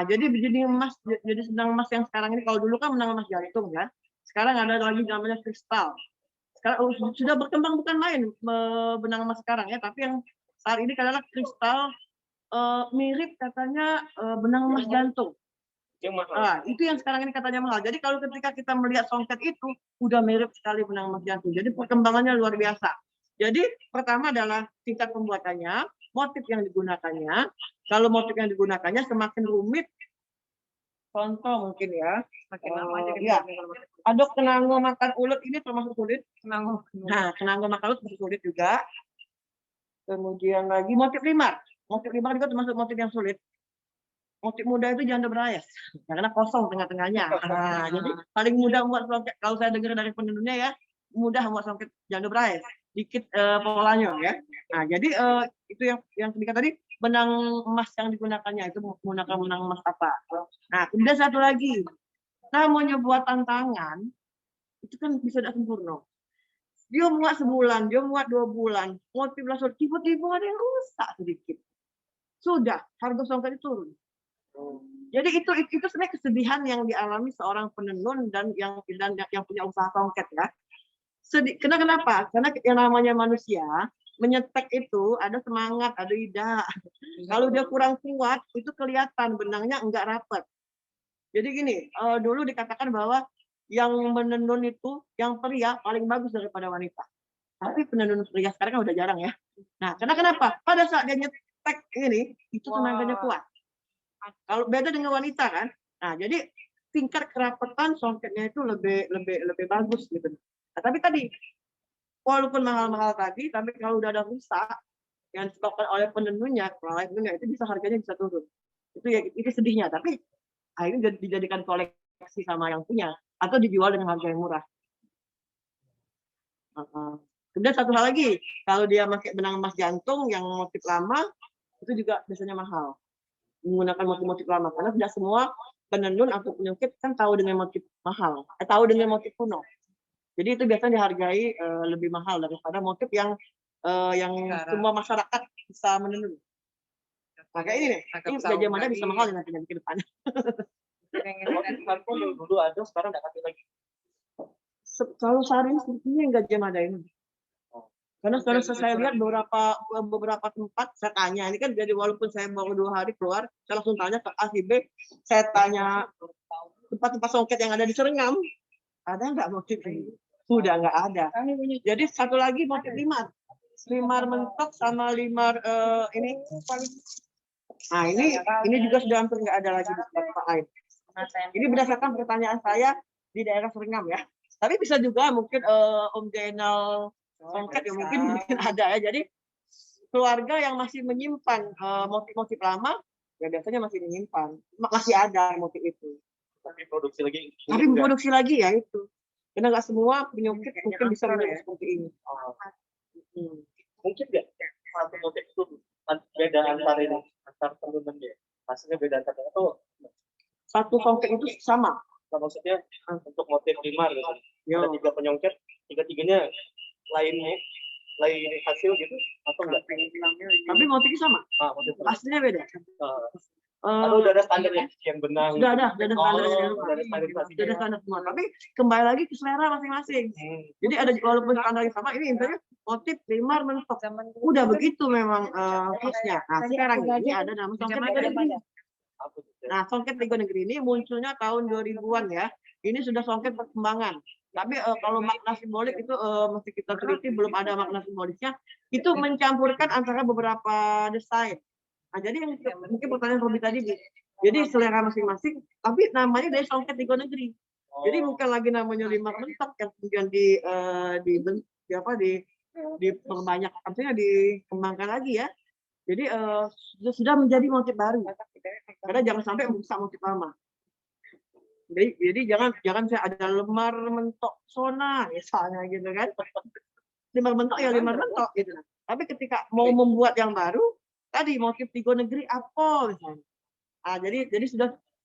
[SPEAKER 1] Jadi jenis emas, jadi benang emas yang sekarang ini kalau dulu kan benang emas jantung ya. Sekarang ada lagi namanya kristal. Sekarang sudah berkembang bukan main benang emas sekarang ya, tapi yang saat ini adalah kristal mirip katanya benang emas jantung. Itu yang sekarang ini katanya mahal. Jadi kalau ketika kita melihat songket itu udah mirip sekali benang emas jantung. Jadi perkembangannya luar biasa. Jadi pertama adalah tingkat pembuatannya, motif yang digunakannya. Kalau motif yang digunakannya semakin rumit, contoh mungkin ya.
[SPEAKER 3] Makin lama aja
[SPEAKER 1] Ya. Aduk kenango makan ulet ini termasuk sulit. Nah, kenango makan ulet termasuk sulit juga. Kemudian lagi motif limar. Motif limar juga termasuk motif yang sulit. Motif muda itu janda berayas karena kosong tengah-tengahnya. Jadi paling mudah membuat songket kalau saya dengar dari penenunnya ya, mudah membuat songket janda berayas. Dikit polanya ya. Nah, jadi itu yang sedikit tadi benang emas yang digunakannya itu menggunakan benang emas apa. Nah, kemudian satu lagi. Namanya buatan tangan itu kan bisa tidak sempurna. Dia muat sebulan, dia muat 2 bulan, motif langsung tiba-tiba ada yang rusak sedikit. Sudah harga songket itu turun. Jadi itu sebenarnya kesedihan yang dialami seorang penenun dan yang punya usaha songket ya. Kenapa? Karena yang namanya manusia menyetek itu ada semangat, ada ida. Kalau dia kurang kuat itu kelihatan benangnya enggak rapat. Jadi gini, dulu dikatakan bahwa yang menenun itu yang pria paling bagus daripada wanita. Tapi penenun pria sekarang kan udah jarang ya. Nah, karena kenapa? Pada saat dia nyetek ini itu tenaganya kuat. Kalau beda dengan wanita kan. Nah, jadi tingkat kerapatan songketnya itu lebih bagus gitu. Nah, tapi tadi walaupun mahal-mahal tadi, tapi kalau udah ada rusak yang disebabkan oleh penenunnya itu bisa harganya bisa turun. Itu sedihnya. Tapi akhirnya dijadikan koleksi sama yang punya atau dijual dengan harga yang murah. Kemudian satu hal lagi, kalau dia pakai benang emas jantung yang motif lama, itu juga biasanya mahal. Menggunakan motif-motif lama, karena tidak semua penenun atau penyungkit kan tahu dengan motif mahal, tahu dengan motif kuno. Jadi itu biasanya dihargai lebih mahal daripada motif yang semua masyarakat bisa menenun. Maka ini nih, ini Gajah Mada bisa mahal nanti ke depan.
[SPEAKER 2] Dulu ada, sekarang nggak kasih lagi.
[SPEAKER 1] Kalau sehari ini sepertinya Gajah Mada ini. Karena sekarang saya lihat beberapa tempat, saya tanya, ini kan jadi walaupun saya baru 2 hari keluar, saya langsung tanya ke A, si B, saya tanya tempat-tempat songket yang ada di Serengam, ada nggak motif ini? Sudah nggak ada. Jadi satu lagi motif limar mentok sama limar ini. Nah ini juga sudah hampir nggak ada lagi di tempat lain. Ini berdasarkan pertanyaan saya di daerah Serengam ya. Tapi bisa juga mungkin Om Jainal songket ya mungkin ada ya. Jadi keluarga yang masih menyimpan motif-motif lama ya biasanya masih menyimpan, masih ada motif itu.
[SPEAKER 2] Tapi produksi lagi.
[SPEAKER 1] Tapi produksi lagi ya itu. Karena nggak semua penyungkit mungkin bisa menjadi seperti ini.
[SPEAKER 2] Mungkin nggak satu motif itu beda antar tenunan ya. Hasilnya beda antar atau
[SPEAKER 1] satu songket itu sama.
[SPEAKER 2] Nah, maksudnya untuk motif limar gitu. Ada 3 penyongket, 3-tiganya lain hasil gitu atau enggak?
[SPEAKER 1] Tapi motifnya sama.
[SPEAKER 2] Motif
[SPEAKER 1] Aslinya beda.
[SPEAKER 2] Atau udah ada standarnya yang benang?
[SPEAKER 1] Sudah ada standarnya.
[SPEAKER 2] Udah ada standarisasi.
[SPEAKER 1] Sudah ada standar semua. Tapi kembali lagi ke selera masing-masing. Jadi ada walaupun standarnya sama, ini intinya motif limar mentok. Udah begitu memang fixnya. Nah sekarang ini ada nama songket Tiga Negeri. Nah songket Tiga Negeri ini munculnya tahun 2000-an ya. Ini sudah songket perkembangan. Tapi kalau makna simbolik itu mesti kita teliti, belum ada makna simboliknya. Itu mencampurkan antara beberapa desain. Nah, jadi yang mungkin pertanyaan Robi tadi, jadi selera masing-masing, tapi namanya dari songket Tiga Negeri. Jadi bukan lagi namanya limar mentok yang kemudian diperbanyak, artinya dikembangkan lagi ya. Jadi sudah menjadi motif baru. Karena jangan sampai merusak motif lama. Jadi jangan saya ada lemar mentok sona misalnya gitu kan. Limar mentok ya limar mentok gitu. Tapi ketika mau membuat yang baru, tadi motif Tiga Negeri apa misalnya. Jadi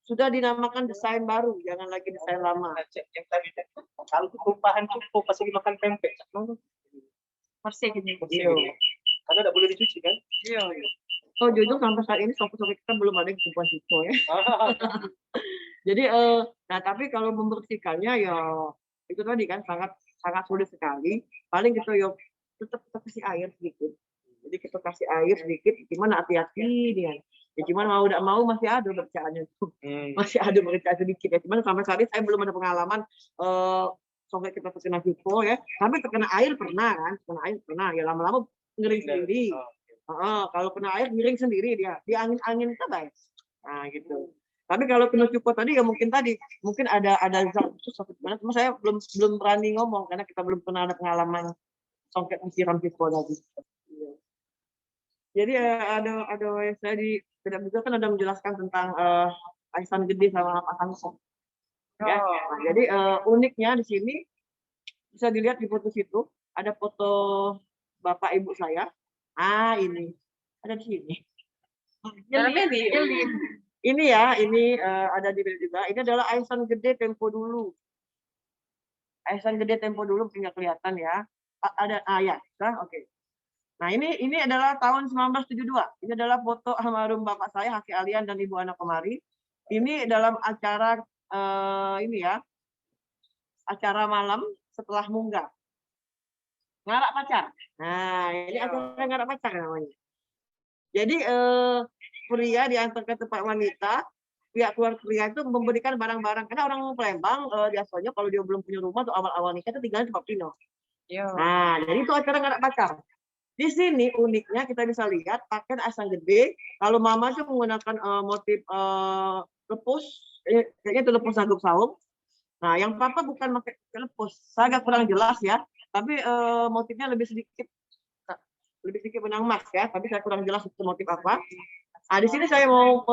[SPEAKER 1] sudah dinamakan desain baru, jangan lagi desain lama.
[SPEAKER 2] Yang tadi kalau tumpahan cukup pasti dimakan pempek.
[SPEAKER 3] Bersih gini.
[SPEAKER 2] Karena tidak boleh dicuci kan?
[SPEAKER 1] Iya. Oh jujur sampai saat ini songket kita belum ada yang kumpulan siswa ya. Jadi nah tapi kalau membersihkannya ya itu tadi kan sangat sulit sekali. Paling kita tetap kasih air sedikit. Jadi kita kasih air sedikit, gimana hati-hati dia. Ya cuman mau tidak mau masih ada bercaannya tuh. Masih ada bercaan sedikit ya. Cuman sampai saat ini saya belum ada pengalaman songket kita terkena hipo ya. Sampai terkena air pernah kan? Terkena air pernah. Ya lama-lama ngering sendiri. Kalau kena air miring sendiri dia. Di angin kita baik. Nah gitu. Tapi kalau kena cupo tadi ya mungkin ada zat khusus atau gimana. Cuma saya belum berani ngomong karena kita belum pernah ada pengalaman songket menyiram hipo lagi. Jadi ada yang saya tidak juga kan ada menjelaskan tentang Aisan Gede sama Pasang Kok. Ya. Nah, jadi uniknya di sini bisa dilihat di foto situ ada foto bapak ibu saya. Ini ada di sini. Ini ya, ini ada di sini juga. Ini adalah Aisan Gede tempo dulu. Aisan Gede tempo dulu punya kelihatan ya. Ada ya, oke. Nah ini adalah tahun 1972. Ini adalah foto almarhum bapak saya Haki Alian dan Ibu Ana Komari. Ini dalam acara acara malam setelah munggah. Ngarak pacar. Nah ini acara ngarak pacar namanya. Jadi pria diantar ke tempat wanita, pihak keluarga pria itu memberikan barang-barang. Karena orang Palembang biasanya kalau dia belum punya rumah atau awal-awal nikah itu tinggal di tempat Pino. Nah jadi itu acara ngarak pacar. Di sini uniknya kita bisa lihat pakaian Aisan Gede. Kalau mama itu menggunakan motif lepus kayaknya itu lepus sagup saung. Nah, yang papa bukan pakai lepus. Saya agak kurang jelas ya, tapi motifnya lebih sedikit benang emas ya, tapi saya kurang jelas itu motif apa. Nah, di sini saya mau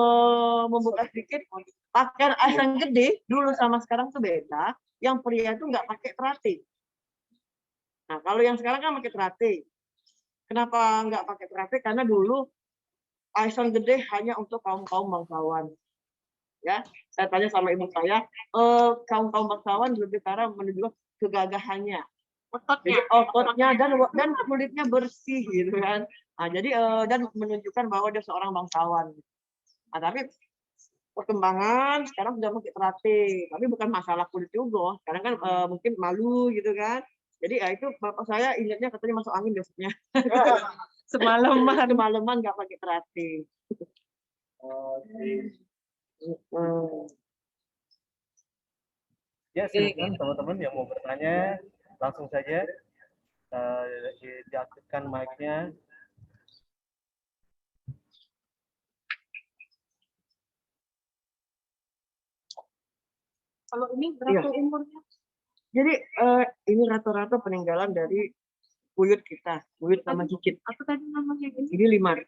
[SPEAKER 1] membuka sedikit pakaian yang gede dulu sama sekarang tuh beda. Yang pria itu nggak pakai terati. Nah, kalau yang sekarang kan pakai terati. Kenapa nggak pakai terati? Karena dulu yang gede hanya untuk kaum bangsawan. Ya, saya tanya sama ibu saya, kaum bangsawan lebih karena menunjukkan kegagahannya. Jadi ototnya dan kulitnya bersih gitu kan. Nah, jadi dan menunjukkan bahwa dia seorang bangsawan. Nah, tapi perkembangan sekarang sudah pakai terati, tapi bukan masalah kulit juga. Sekarang kan mungkin malu gitu kan. Jadi ya itu bapak saya ingatnya katanya masuk angin besoknya. Semalaman nggak pakai terati.
[SPEAKER 2] Ya, silakan teman-teman yang mau bertanya langsung saja diaktifkan mic-nya.
[SPEAKER 5] Kalau ini berapa umurnya?
[SPEAKER 1] Jadi ini rata-rata peninggalan dari buyut kita, buyut sama cicit.
[SPEAKER 5] Apa tadi namanya ini?
[SPEAKER 1] Ini limar.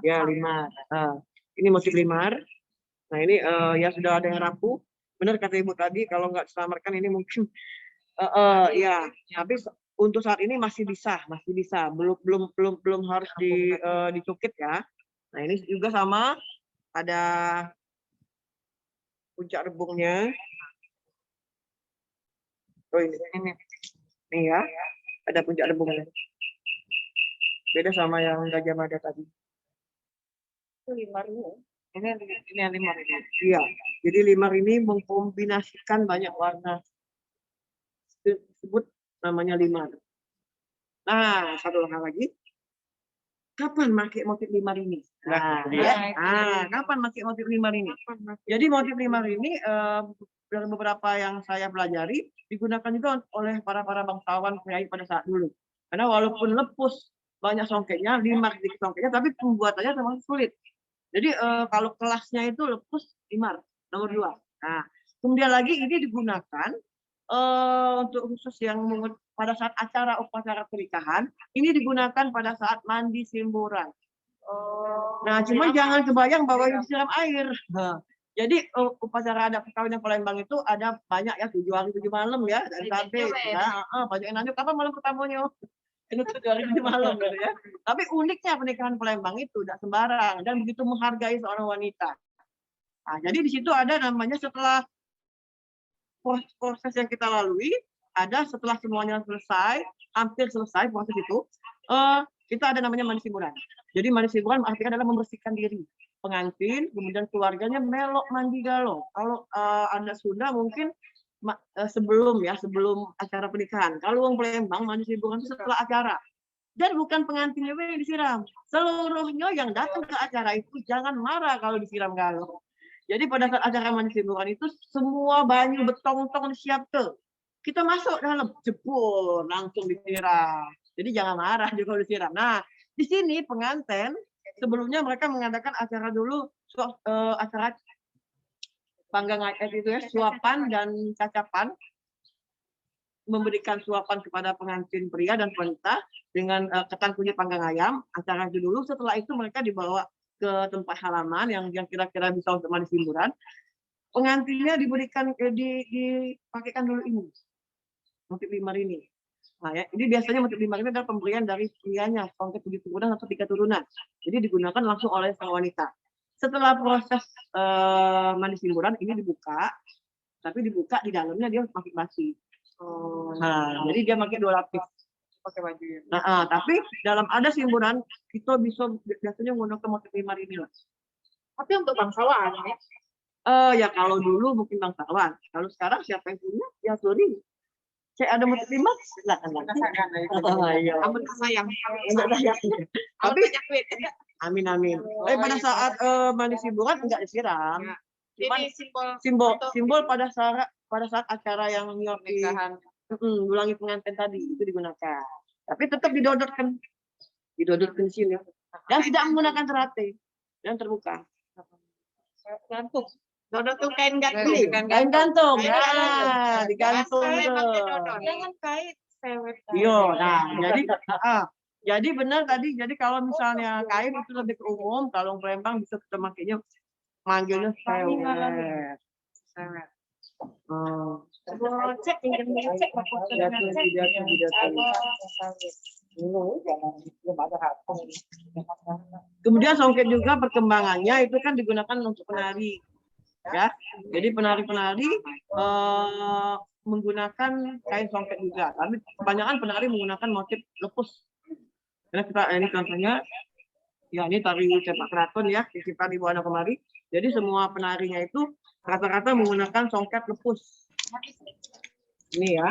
[SPEAKER 1] Ya, limar. Ini motif limar. Nah, ini ya sudah ada yang rapuh. Benar kata ibu tadi, kalau nggak diselamatkan ini mungkin ya. Tapi untuk saat ini masih bisa. Belum harus dicukit ya. Nah, ini juga sama, ada puncak rebungnya. Oh, ini ya, ada puncak rebungnya. Beda sama yang Gajah Mada tadi.
[SPEAKER 5] Limar ini.
[SPEAKER 1] Ini yang limar ini. Iya. Jadi limar ini mengkombinasikan banyak warna. Disebut namanya limar. Nah, satu hal lagi. Kapan pakai motif limar ini? Kapan pakai motif limar ini? Jadi motif limar ini dari beberapa yang saya pelajari digunakan juga oleh para bangsawan kiai pada saat dulu. Karena walaupun lepus banyak songketnya, limar sedikit songketnya, tapi pembuatannya termasuk sulit. Jadi kalau kelasnya itu lepus limar nomor 2. Nah, kemudian lagi ini digunakan untuk khusus yang pada saat acara upacara pernikahan, ini digunakan pada saat mandi simburan. Nah, cuman jangan kebayang bahwa ini disiram air. Jadi upacara adat perkawinan Palembang itu ada banyak ya, 7 hari 7 malam ya, dari sampai ya, banyak yang nanya kapan malam pertamanya. Itu 7 hari 7 malam gitu ya. Tapi uniknya pernikahan Palembang itu tidak sembarang dan begitu menghargai seorang wanita. Nah, jadi di situ ada namanya setelah proses yang kita lalui, ada setelah semuanya selesai, hampir selesai proses itu, kita ada namanya mandi simburan. Jadi mandi simburan artinya adalah membersihkan diri. Pengantin, kemudian keluarganya melok mandi galo. Kalau Anda Sunda mungkin sebelum acara pernikahan. Kalau orang Palembang mandi simburan itu setelah acara. Dan bukan pengantinnya yang disiram. Seluruhnya yang datang ke acara itu jangan marah kalau disiram galo. Jadi pada saat acara mandi simburan itu semua banyu betong-tong disiapkan. Kita masuk dalam jebol langsung disiram. Jadi jangan marah juga kalau disiram. Nah, di sini pengantin sebelumnya mereka mengadakan acara dulu acara panggang itu ya, suapan dan cacapan, memberikan suapan kepada pengantin pria dan wanita dengan ketan kunyit panggang ayam. Acara itu dulu, setelah itu mereka dibawa ke tempat halaman yang kira-kira bisa untuk mandi simburan. Pengantinnya diberikan dipakaikan dulu ini motif limar ini. Nah, ya, ini biasanya motif limar ini adalah pemberian dari prianya, songket 7 turunan atau 3 turunan. Jadi digunakan langsung oleh sang wanita. Setelah proses mandi simburan ini dibuka, tapi dibuka di dalamnya dia pakai basi. Nah, jadi dia pakai 2 lapis pakai baju. Nah, tapi dalam ada simburan kita bisa biasanya menggunakan motif limar ini lah.
[SPEAKER 5] Tapi untuk bangsawan ya.
[SPEAKER 1] Ya kalau dulu mungkin bangsawan. Kalau sekarang siapa yang punya? Ya sorry. Saya ada motif limar, silakan.
[SPEAKER 5] Ampun sayang.
[SPEAKER 1] Tapi amin. Tapi pada saat mandi simburan enggak disiram. Cuman
[SPEAKER 5] Ini
[SPEAKER 1] simbol pada saat acara yang pernikahan ulangi pengantin tadi itu digunakan. Tapi tetap didodotkan sini dan tidak menggunakan terate dan terbuka.
[SPEAKER 5] gantung. Dodol tuh kain gantung.
[SPEAKER 1] Ini kain gantung.
[SPEAKER 5] Kain
[SPEAKER 1] Nah, digantung
[SPEAKER 5] Pakai
[SPEAKER 1] tuh.
[SPEAKER 5] dodol. Jangan kait sewet.
[SPEAKER 1] Iya, nah jadi benar tadi. Jadi kalau misalnya kain itu lebih ke umum, kalau Palembang bisa kita makainya manggilnya sewet.
[SPEAKER 5] Sewet.
[SPEAKER 1] Oh,
[SPEAKER 5] Cek, cek.
[SPEAKER 1] kemudian songket juga perkembangannya itu kan digunakan untuk penari, ya. Jadi penari-penari menggunakan kain songket juga. Tapi kebanyakan penari menggunakan motif lepus. Karena kita ini contohnya, ya ini tari sepak keraton ya, kita di Buana kemari. Jadi semua penarinya itu rata-rata menggunakan songket lepus. Ini ya.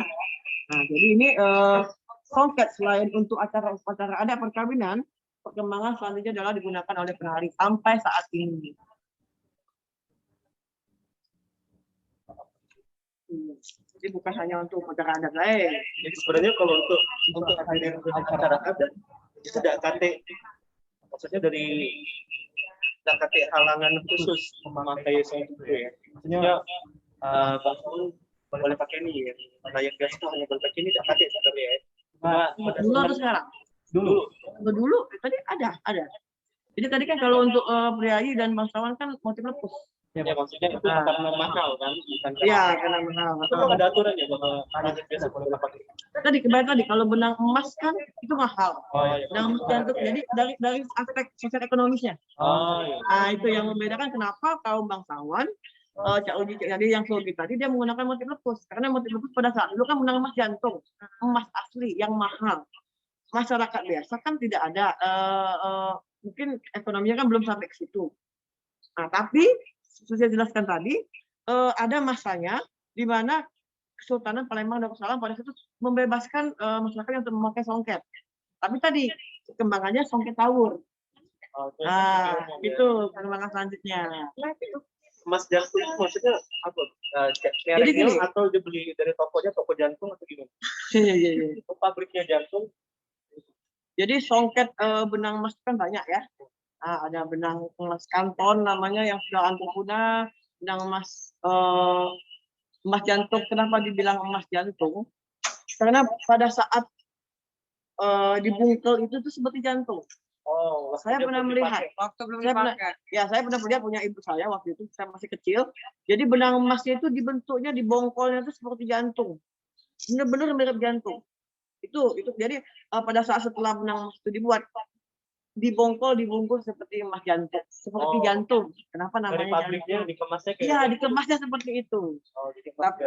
[SPEAKER 1] Nah, jadi ini songket selain untuk acara-acara adat perkawinan, perkembangan selanjutnya adalah digunakan oleh penari sampai saat ini. Jadi bukan hanya untuk acara adat lain.
[SPEAKER 2] Jadi sebenarnya kalau untuk acara adat itu tidak kate, maksudnya dari tidak kate halangan khusus memakai songket itu ya. Maksudnya boleh pakai ini ya. Rakyat biasa hanya boleh pakai ini tidak kate sebenarnya ya.
[SPEAKER 1] Dulu atau sekarang? Dulu tadi ada. Jadi tadi kan kalau untuk priayi dan bangsawan kan motif lepus.
[SPEAKER 2] Ya maksudnya itu karena mahal kan?
[SPEAKER 1] Iya, karena mahal.
[SPEAKER 2] Itu ada aturan ya bahwa rakyat biasa boleh pakai.
[SPEAKER 1] Tadi kembali tadi kalau benang emas kan itu mahal.
[SPEAKER 2] Oh iya.
[SPEAKER 1] Benang emas jantung. Jadi dari aspek sosial ekonomisnya.
[SPEAKER 2] Oh iya.
[SPEAKER 1] Nah, itu yang membedakan kenapa kaum bangsawan Cak Uji, Cak Yadi yang Sulgi tadi dia menggunakan motif lepus. Karena motif lepus pada saat dulu kan benang emas jantung, emas asli yang mahal. Masyarakat biasa kan tidak ada, mungkin ekonominya kan belum sampai ke situ. Nah, tapi sudah saya jelaskan tadi, ada masanya di mana Kesultanan Palembang Darussalam pada itu membebaskan masyarakat yang untuk memakai songket. Tapi tadi perkembangannya songket tawur. Nah, itu perkembangan selanjutnya.
[SPEAKER 2] Emas jantung maksudnya apa?
[SPEAKER 1] Jadi gini,
[SPEAKER 2] atau dia beli dari tokonya, toko jantung atau gimana?
[SPEAKER 1] iya.
[SPEAKER 2] Pabriknya jantung.
[SPEAKER 1] Jadi songket benang emas kan banyak ya. Nah, ada benang emas kanton namanya yang sudah antum punah, benang emas emas jantung. Kenapa dibilang emas jantung? Karena pada saat dibungkel itu tuh seperti jantung.
[SPEAKER 2] Oh,
[SPEAKER 1] Saya pernah melihat.
[SPEAKER 3] Waktu belum
[SPEAKER 1] Saya pernah,
[SPEAKER 3] dipakai.
[SPEAKER 1] ya saya pernah melihat punya ibu saya waktu itu saya masih kecil. Jadi benang emasnya itu dibentuknya di bongkolnya itu seperti jantung. Benar-benar mirip jantung. Itu jadi pada saat setelah benang emas itu dibuat dibungkus seperti emas jantung, seperti jantung. Kenapa
[SPEAKER 2] dari
[SPEAKER 1] namanya
[SPEAKER 2] pabriknya
[SPEAKER 1] jantung?
[SPEAKER 2] dikemasnya kayak
[SPEAKER 1] Iya, dikemasnya seperti itu.
[SPEAKER 2] Oh, jadi
[SPEAKER 1] Tapi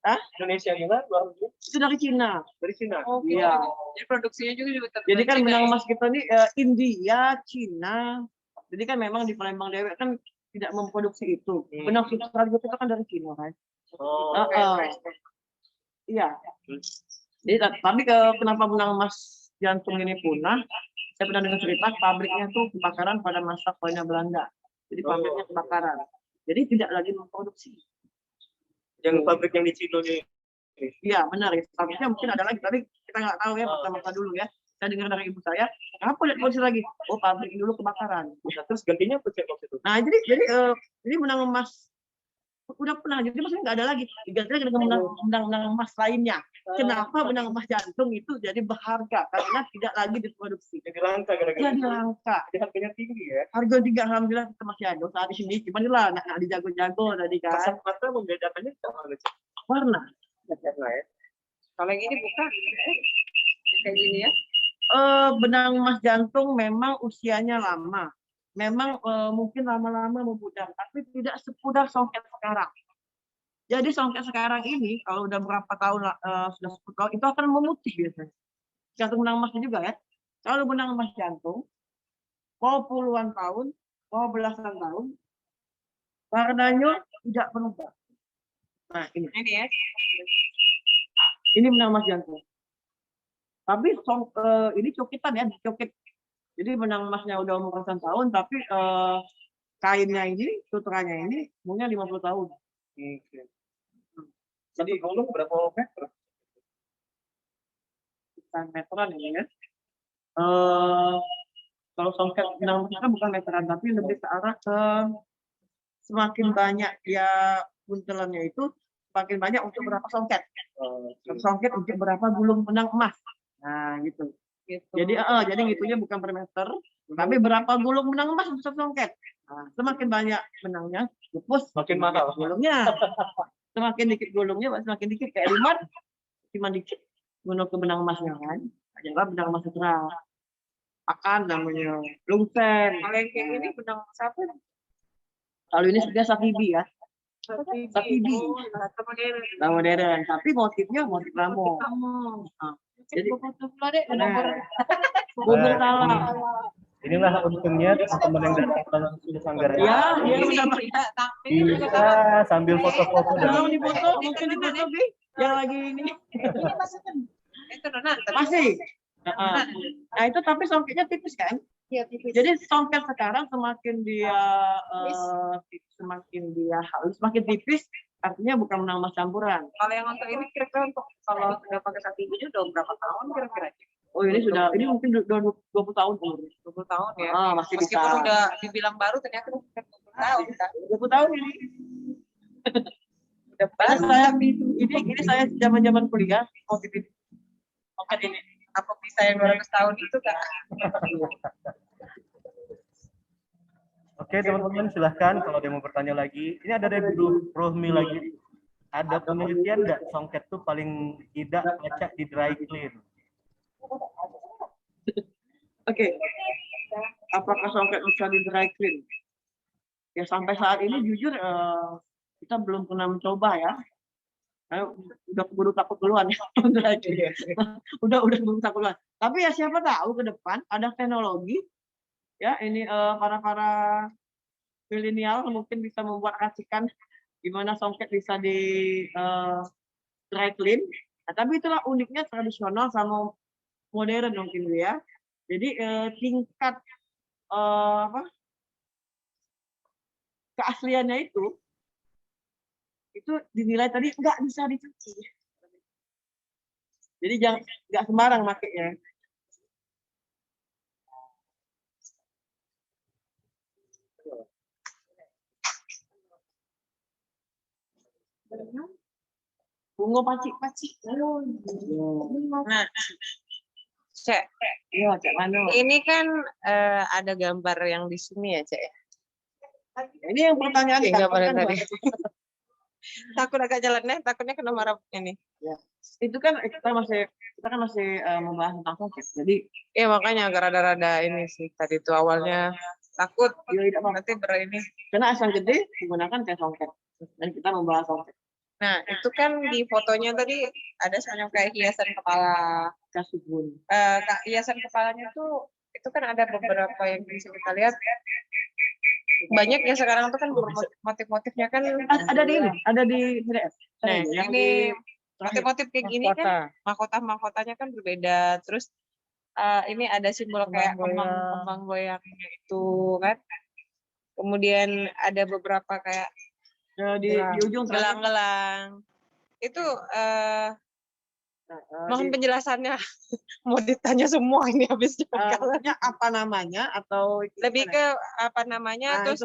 [SPEAKER 1] Hah?
[SPEAKER 2] Indonesia juga luar negeri
[SPEAKER 1] itu dari Cina.
[SPEAKER 2] dari Cina.
[SPEAKER 3] Oh,
[SPEAKER 1] Iya.
[SPEAKER 3] Jadi produksinya juga
[SPEAKER 1] Jadi kan benang emas kita ini India, Cina. Jadi kan memang di Palembang Dewek kan tidak memproduksi itu. Benang sutra itu kan dari Cina kan.
[SPEAKER 2] Oh,
[SPEAKER 1] Iya. Jadi tapi kenapa benang emas jantung ini punah? Saya pernah dengar cerita pabriknya tuh kebakaran pada masa kolonial Belanda. Jadi pabriknya kebakaran. Jadi tidak lagi memproduksi.
[SPEAKER 2] yang pabrik yang di Cina ini.
[SPEAKER 1] Iya benar ya. Pabriknya mungkin ada lagi tapi kita nggak tahu ya pertama dulu ya. Saya dengar dari ibu saya. Kenapa lihat polisi lagi? Oh pabrik dulu kebakaran.
[SPEAKER 2] Nah, terus gantinya apa cek waktu itu?
[SPEAKER 1] Nah jadi benang emas udah pernah jadi maksudnya nggak ada lagi diganti lagi dengan benang emas lainnya. Kenapa benang emas jantung itu jadi berharga karena tidak lagi diproduksi.
[SPEAKER 2] Jadi langka gara-gara
[SPEAKER 1] Jadi langka.
[SPEAKER 2] Jadi harganya tinggi ya.
[SPEAKER 1] Harga tiga alhamdulillah kita masih ada saat di sini. Cuman lah nak dijago-jago tadi kan.
[SPEAKER 2] Kasat mata membedakannya sama cek.
[SPEAKER 1] Warna.
[SPEAKER 2] Warna ya.
[SPEAKER 3] Kalau yang ini bukan kayak gini ya.
[SPEAKER 1] Benang emas jantung memang usianya lama. Memang mungkin lama-lama memudar, tapi tidak sepudar songket sekarang. Jadi songket sekarang ini kalau udah berapa tahun sudah 10 tahun itu akan memutih biasanya. Jantung benang emasnya juga ya. Kalau benang emas jantung mau puluhan tahun, mau belasan tahun, warnanya tidak berubah. Nah
[SPEAKER 3] Ini ya.
[SPEAKER 1] ini benang emas jantung. Tapi ini coketan ya, coket. Jadi benang emasnya udah umur ratusan tahun, tapi kainnya ini, sutranya ini umurnya 50 tahun.
[SPEAKER 2] Oke. Jadi gulung berapa meter?
[SPEAKER 1] Bukan meteran ini ya. Kalau songket benang emasnya bukan meteran, tapi lebih ke arah ke semakin banyak dia buntelannya itu, semakin banyak untuk berapa songket. Satu songket untuk berapa gulung benang emas. Nah, gitu.
[SPEAKER 3] Gitu.
[SPEAKER 1] Jadi ngitungnya bukan per meter, tapi berapa gulung benang emas untuk satu songket. Nah, semakin banyak benangnya, pupus
[SPEAKER 2] Makin mahal.
[SPEAKER 1] gulungnya. Semakin dikit gulungnya, semakin dikit kayak rimot, cuma dikit gulung ke benang emasnya kan. Jangan benang emas terang. Akan namanya lungsen.
[SPEAKER 3] Kalau yang kayak gini benang siapa?
[SPEAKER 1] Kalau ini sudah sakibi ya, sakibi. Nah, modern, tapi motifnya motif ramo. Nah, jadi bubur talam.
[SPEAKER 2] Inilah untungnya teman-teman yang datang ke Nusantara.
[SPEAKER 1] Ya, dia udah
[SPEAKER 2] Bisa sambil foto-foto
[SPEAKER 1] mau
[SPEAKER 2] dan
[SPEAKER 1] dipoto, mungkin dipoto Bi, yang lagi ini
[SPEAKER 3] Itu Nona.
[SPEAKER 1] masih. Nah itu tapi songketnya tipis kan?
[SPEAKER 5] Iya, tipis.
[SPEAKER 1] Jadi songket sekarang semakin dia halus, semakin tipis, artinya bukan benang emas campuran.
[SPEAKER 3] Kalau yang untuk ini kira-kira untuk kalau sudah pakai sakibi udah berapa tahun kira-kira?
[SPEAKER 1] Oh ini mungkin 20 tahun umur.
[SPEAKER 3] 20 tahun ya.
[SPEAKER 1] Masih bisa.
[SPEAKER 3] Meskipun udah dibilang baru ternyata udah 20 tahun.
[SPEAKER 1] 20 tahun ini.
[SPEAKER 3] Udah
[SPEAKER 1] Karena
[SPEAKER 3] baru.
[SPEAKER 1] ini saya zaman kuliah motif ini. Songket ini.
[SPEAKER 3] Apa bisa yang 200 tahun itu kan?
[SPEAKER 2] Oke teman-teman silahkan kalau ada mau bertanya lagi. Ini ada dari Bro Rohmi lagi. Ada penelitian nggak songket tuh paling tidak baca di dry clean?
[SPEAKER 1] Oke. Apakah songket bisa di dry clean? Ya sampai saat ini jujur kita belum pernah mencoba ya. Udah keburu takut duluan ya. udah keburu takut duluan. Tapi ya siapa tahu ke depan ada teknologi ya ini para milenial mungkin bisa membuat racikan gimana songket bisa di dry clean. Nah, tapi itulah uniknya tradisional sama modern mungkin ya. Jadi tingkat keasliannya itu dinilai tadi nggak bisa dicuci. Jadi nggak sembarang makainya. Bunga pacik-pacik.
[SPEAKER 3] Nah, Cek,
[SPEAKER 1] Iya, Cek Mano.
[SPEAKER 3] ini kan ada gambar yang di sini ya, Cek.
[SPEAKER 1] Ini yang pertanyaan
[SPEAKER 3] Yang gambar yang
[SPEAKER 1] kan,
[SPEAKER 3] tadi. Takut agak jalannya, takutnya kena marah ini.
[SPEAKER 1] Ya. Itu kan kita kan masih membahas tentang songket. Jadi
[SPEAKER 3] Iya makanya agak rada-rada ini sih tadi itu awalnya takut
[SPEAKER 1] ya, tidak apa-apa.
[SPEAKER 3] nanti ini.
[SPEAKER 1] Karena asal gede menggunakan kayak songket. Dan kita membahas songket.
[SPEAKER 3] Nah itu kan di fotonya tadi ada semacam kayak hiasan kepala.
[SPEAKER 1] Kasubun.
[SPEAKER 3] Hiasan kepalanya tuh itu kan ada beberapa yang bisa kita lihat. Banyak ya sekarang tuh kan motif-motifnya kan
[SPEAKER 1] Ada di ini, ada di PDF.
[SPEAKER 3] Nah,
[SPEAKER 1] yang
[SPEAKER 3] ini
[SPEAKER 1] di
[SPEAKER 3] motif-motif kayak gini kan mahkota-mahkotanya kan berbeda. Terus ini ada simbol kayak kembang goyangnya itu kan. Kemudian ada beberapa kayak
[SPEAKER 1] di ujung
[SPEAKER 3] gelang-gelang. Itu mohon penjelasannya. Mau ditanya semua ini habis
[SPEAKER 1] apa namanya atau
[SPEAKER 3] lebih ke apa namanya
[SPEAKER 1] Nah,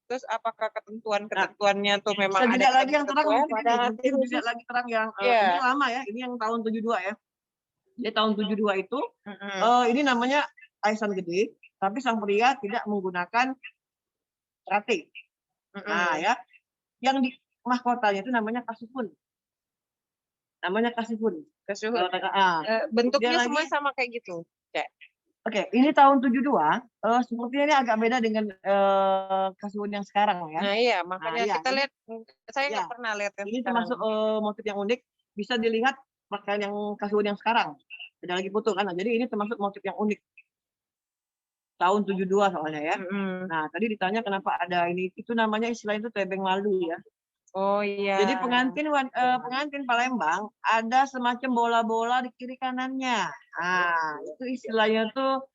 [SPEAKER 3] terus apakah ketentuannya tuh memang
[SPEAKER 1] saya
[SPEAKER 3] ada
[SPEAKER 1] tidak lagi yang terang
[SPEAKER 3] ketentuan?
[SPEAKER 1] tidak lagi terang yang
[SPEAKER 3] Iya.
[SPEAKER 1] ini lama ya, ini yang tahun 72 ya. Jadi tahun 72 itu ini namanya aisan gede, tapi sang pria tidak menggunakan rate. Nah ya, yang di mahkotanya itu namanya kasupun. Namanya kasupun.
[SPEAKER 3] Bentuknya semua sama kayak gitu.
[SPEAKER 1] Oke, ini tahun 72. Sepertinya ini agak beda dengan kasupun yang sekarang ya.
[SPEAKER 3] Nah iya, makanya
[SPEAKER 1] iya,
[SPEAKER 3] kita lihat. Saya nggak
[SPEAKER 1] iya.
[SPEAKER 3] pernah lihat yang
[SPEAKER 1] Ini
[SPEAKER 3] sekarang.
[SPEAKER 1] termasuk motif yang unik. Bisa dilihat pakaian yang kasupun yang sekarang. Ada lagi foto kan. Nah, jadi ini termasuk motif yang unik. Tahun 72 soalnya ya. Nah, tadi ditanya kenapa ada ini. Itu namanya istilah itu tebeng lalu ya.
[SPEAKER 3] Oh iya.
[SPEAKER 1] Jadi pengantin Palembang ada semacam bola-bola di kiri kanannya. Nah, itu istilahnya tuh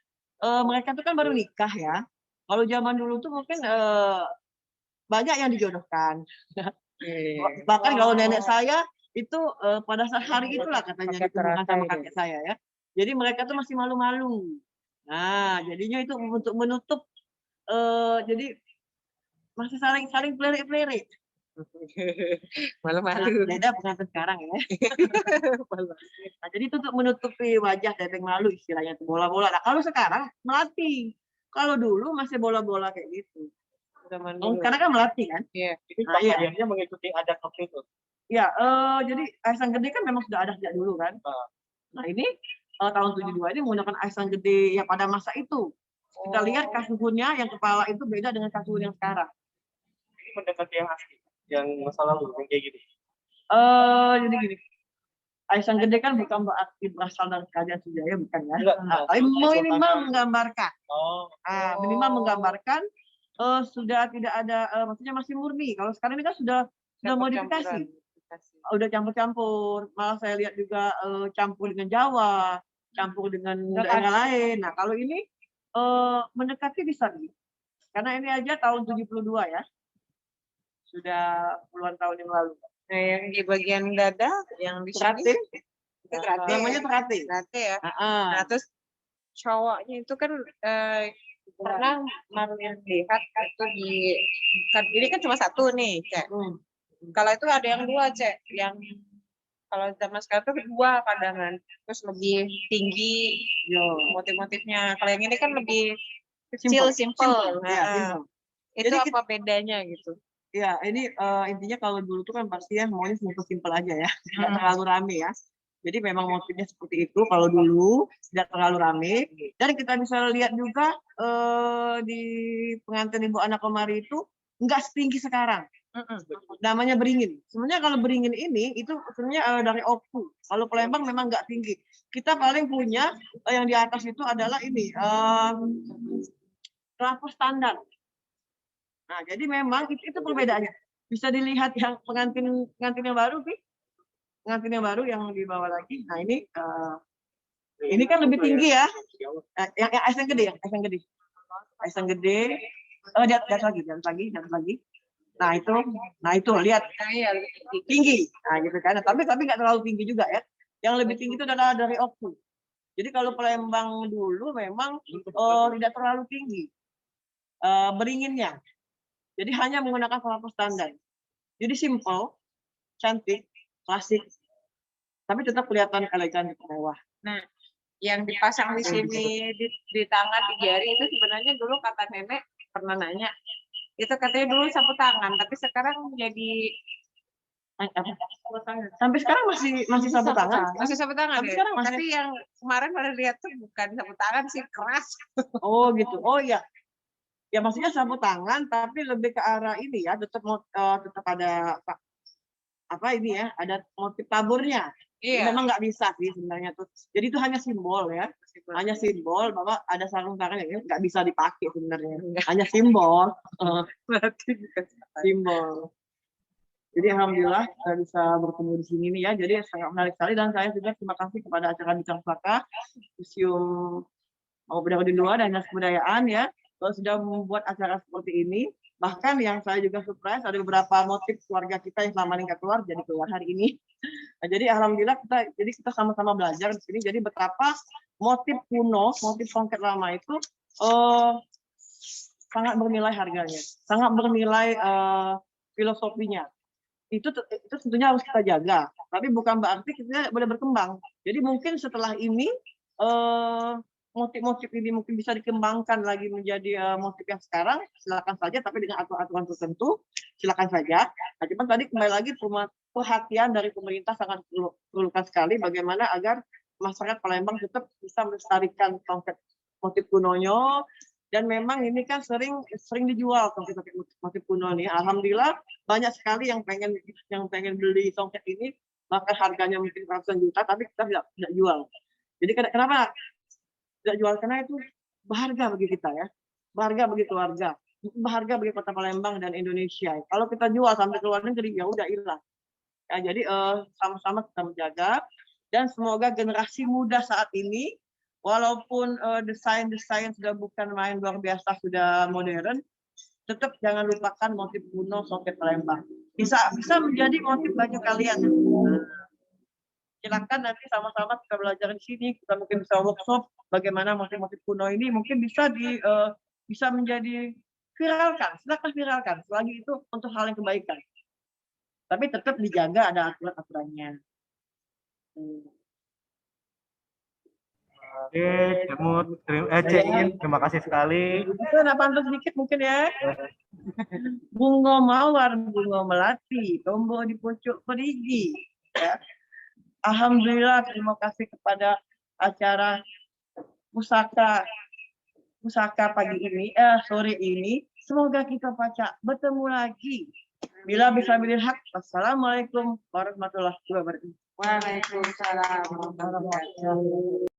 [SPEAKER 1] mereka tuh kan baru nikah ya. Kalau zaman dulu tuh mungkin banyak yang dijodohkan. Bahkan kalau nenek saya itu pada saat hari itulah katanya dikumpulkan sama kakek saya ya. Jadi mereka tuh masih malu-malu. Nah, jadinya itu untuk menutup jadi masih saling pelirik-pelirik.
[SPEAKER 3] Malu-malu.
[SPEAKER 1] Beda pengantin sekarang ya. Nah, jadi itu untuk menutupi wajah tebeng malu istilahnya itu bola-bola. Nah, kalau sekarang melatih. Kalau dulu masih bola-bola kayak gitu.
[SPEAKER 3] Zaman
[SPEAKER 1] Oh,
[SPEAKER 3] dulu.
[SPEAKER 1] sekarang kan melatih kan?
[SPEAKER 3] Iya.
[SPEAKER 2] Itu
[SPEAKER 1] Nah, iya.
[SPEAKER 2] pakaiannya mengikuti adat waktu itu.
[SPEAKER 1] Ya, jadi Aisang Gede kan memang sudah ada sejak dulu kan. Nah ini tahun 72 ini menggunakan Aisang Gede yang pada masa itu. Kita lihat kasuhunnya yang kepala itu beda dengan kasuhun yang sekarang.
[SPEAKER 2] Ini mendekati yang asli, yang masa lalu, yang kayak gini.
[SPEAKER 1] Jadi gini, Aisang Gede kan bukan berarti berasal dari kerajaan Sriwijaya, bukan ya.
[SPEAKER 2] Enggak.
[SPEAKER 1] Tapi minimal menggambarkan.
[SPEAKER 2] Oh,
[SPEAKER 1] Minimal menggambarkan sudah tidak ada, maksudnya masih murni. Kalau sekarang ini kan sudah modifikasi. Udah campur-campur. Malah saya lihat juga campur dengan Jawa, campur dengan daerah lain. Nah kalau ini mendekati bisa nih. Karena ini aja tahun 72 ya. Sudah puluhan tahun yang lalu.
[SPEAKER 3] Nah, yang di bagian dada, yang di sini,
[SPEAKER 1] Terate,
[SPEAKER 3] itu terate.
[SPEAKER 1] namanya terate.
[SPEAKER 3] Terate ya. Nah, terus cowoknya itu kan pernah melihat itu ini kan cuma satu nih, Cek. Kalau itu ada yang dua, Cek. Yang kalau zaman sekarang tuh dua kadangan, terus lebih tinggi motif-motifnya. Kalau yang ini kan lebih kecil, simple.
[SPEAKER 1] Ya, simple.
[SPEAKER 3] Itu
[SPEAKER 1] Jadi
[SPEAKER 3] apa bedanya gitu?
[SPEAKER 1] Ya, ini intinya kalau dulu tuh kan pasti ya maunya simpel-simpel aja ya, nggak terlalu rame ya. Jadi memang motifnya seperti itu kalau dulu tidak terlalu rame. Dan kita bisa lihat juga di pengantin Ibu Ana Komari itu nggak setinggi sekarang. Namanya beringin. Sebenarnya kalau beringin ini itu sebenarnya dari Oku. Kalau Palembang memang nggak tinggi. Kita paling punya yang di atas itu adalah ini kelapa standar. Nah, jadi memang itu perbedaannya. Bisa dilihat yang pengantin yang baru, sih. Pengantin yang baru yang di bawah lagi. Nah, ini kan lebih tinggi ya. Yang Aisang Gede ya, Aisang Gede. Di atas lagi. Nah, itu lihat tinggi. Nah, gitu kan. Tapi nggak terlalu tinggi juga ya. Yang lebih tinggi itu adalah dari Oku. Jadi kalau Palembang dulu memang tidak terlalu tinggi beringinnya. Jadi hanya menggunakan kelapa standar. Jadi simple, cantik, klasik, tapi tetap kelihatan elegan di bawah.
[SPEAKER 3] Nah, yang dipasang di sini di tangan, di jari itu sebenarnya dulu kata nenek pernah nanya, itu katanya dulu sapu tangan, tapi sekarang jadi
[SPEAKER 1] sampai sekarang masih sapu tangan.
[SPEAKER 3] Masih sapu tangan.
[SPEAKER 1] Tapi
[SPEAKER 3] ya?
[SPEAKER 1] sekarang masih.
[SPEAKER 3] Tapi yang kemarin pada lihat tuh bukan sapu tangan sih, keras.
[SPEAKER 1] Oh gitu. Oh iya. Ya maksudnya sapu tangan tapi lebih ke arah ini ya, tetap ada apa ini ya, ada motif taburnya.
[SPEAKER 3] Iya.
[SPEAKER 1] Memang nggak bisa sih sebenarnya tuh. Jadi itu hanya simbol ya. Hanya simbol bahwa ada sarung tangan yang nggak bisa dipakai sebenarnya. Hanya simbol. Simbol. Jadi alhamdulillah kita bisa bertemu di sini nih ya. Jadi sangat menarik sekali dan saya juga terima kasih kepada acara Bincang Selaka, Museum Budaya di Luar dan Dinas Kebudayaan ya. Sudah membuat acara seperti ini. Bahkan yang saya juga surprise ada beberapa motif keluarga kita yang selama ini nggak keluar jadi keluar hari ini. Nah, jadi alhamdulillah kita sama-sama belajar di sini. Jadi betapa motif kuno, motif songket lama itu sangat bernilai harganya, sangat bernilai filosofinya. Itu tentunya harus kita jaga. Tapi bukan berarti kita boleh berkembang. Jadi mungkin setelah ini motif-motif ini mungkin bisa dikembangkan lagi menjadi motif yang sekarang, silakan saja, tapi dengan aturan tertentu, silakan saja. Nah, cuma tadi kembali lagi perhatian dari pemerintah sangat perlukan sekali bagaimana agar masyarakat Palembang tetap bisa melestarikan tongket motif kunonya. Dan memang ini kan sering dijual tongket motif kuno ini. Alhamdulillah banyak sekali yang pengen beli tongket ini, bahkan harganya mungkin ratusan juta, tapi kita tidak jual. Jadi kenapa tidak jual? Karena itu berharga bagi kita ya, berharga bagi keluarga, berharga bagi Kota Palembang dan Indonesia. Kalau kita jual sampai ke luar negeri ya udah hilang. Ya, jadi sama-sama kita menjaga dan semoga generasi muda saat ini walaupun desain sudah bukan main luar biasa, sudah modern, tetap jangan lupakan motif kuno songket Palembang. Bisa menjadi motif bagi kalian. Silakan nanti sama-sama kita belajar di sini, kita mungkin bisa workshop bagaimana motif-motif kuno ini mungkin bisa menjadi viralkan, silakan viralkan. Selagi itu untuk hal yang kebaikan. Tapi tetap dijaga ada aturan-aturannya.
[SPEAKER 2] Oke, Cemut, terima kasih sekali.
[SPEAKER 1] Itu ada pantun sedikit mungkin ya. Bunga mawar, bunga melati, tombol di pucuk perigi. Ya. Alhamdulillah, terima kasih kepada acara pusaka pagi ini, sore ini. Semoga kita baca bertemu lagi. Bila bisa pilih hak. Wassalamualaikum warahmatullahi wabarakatuh.
[SPEAKER 3] Waalaikumsalam warahmatullahi wabarakatuh.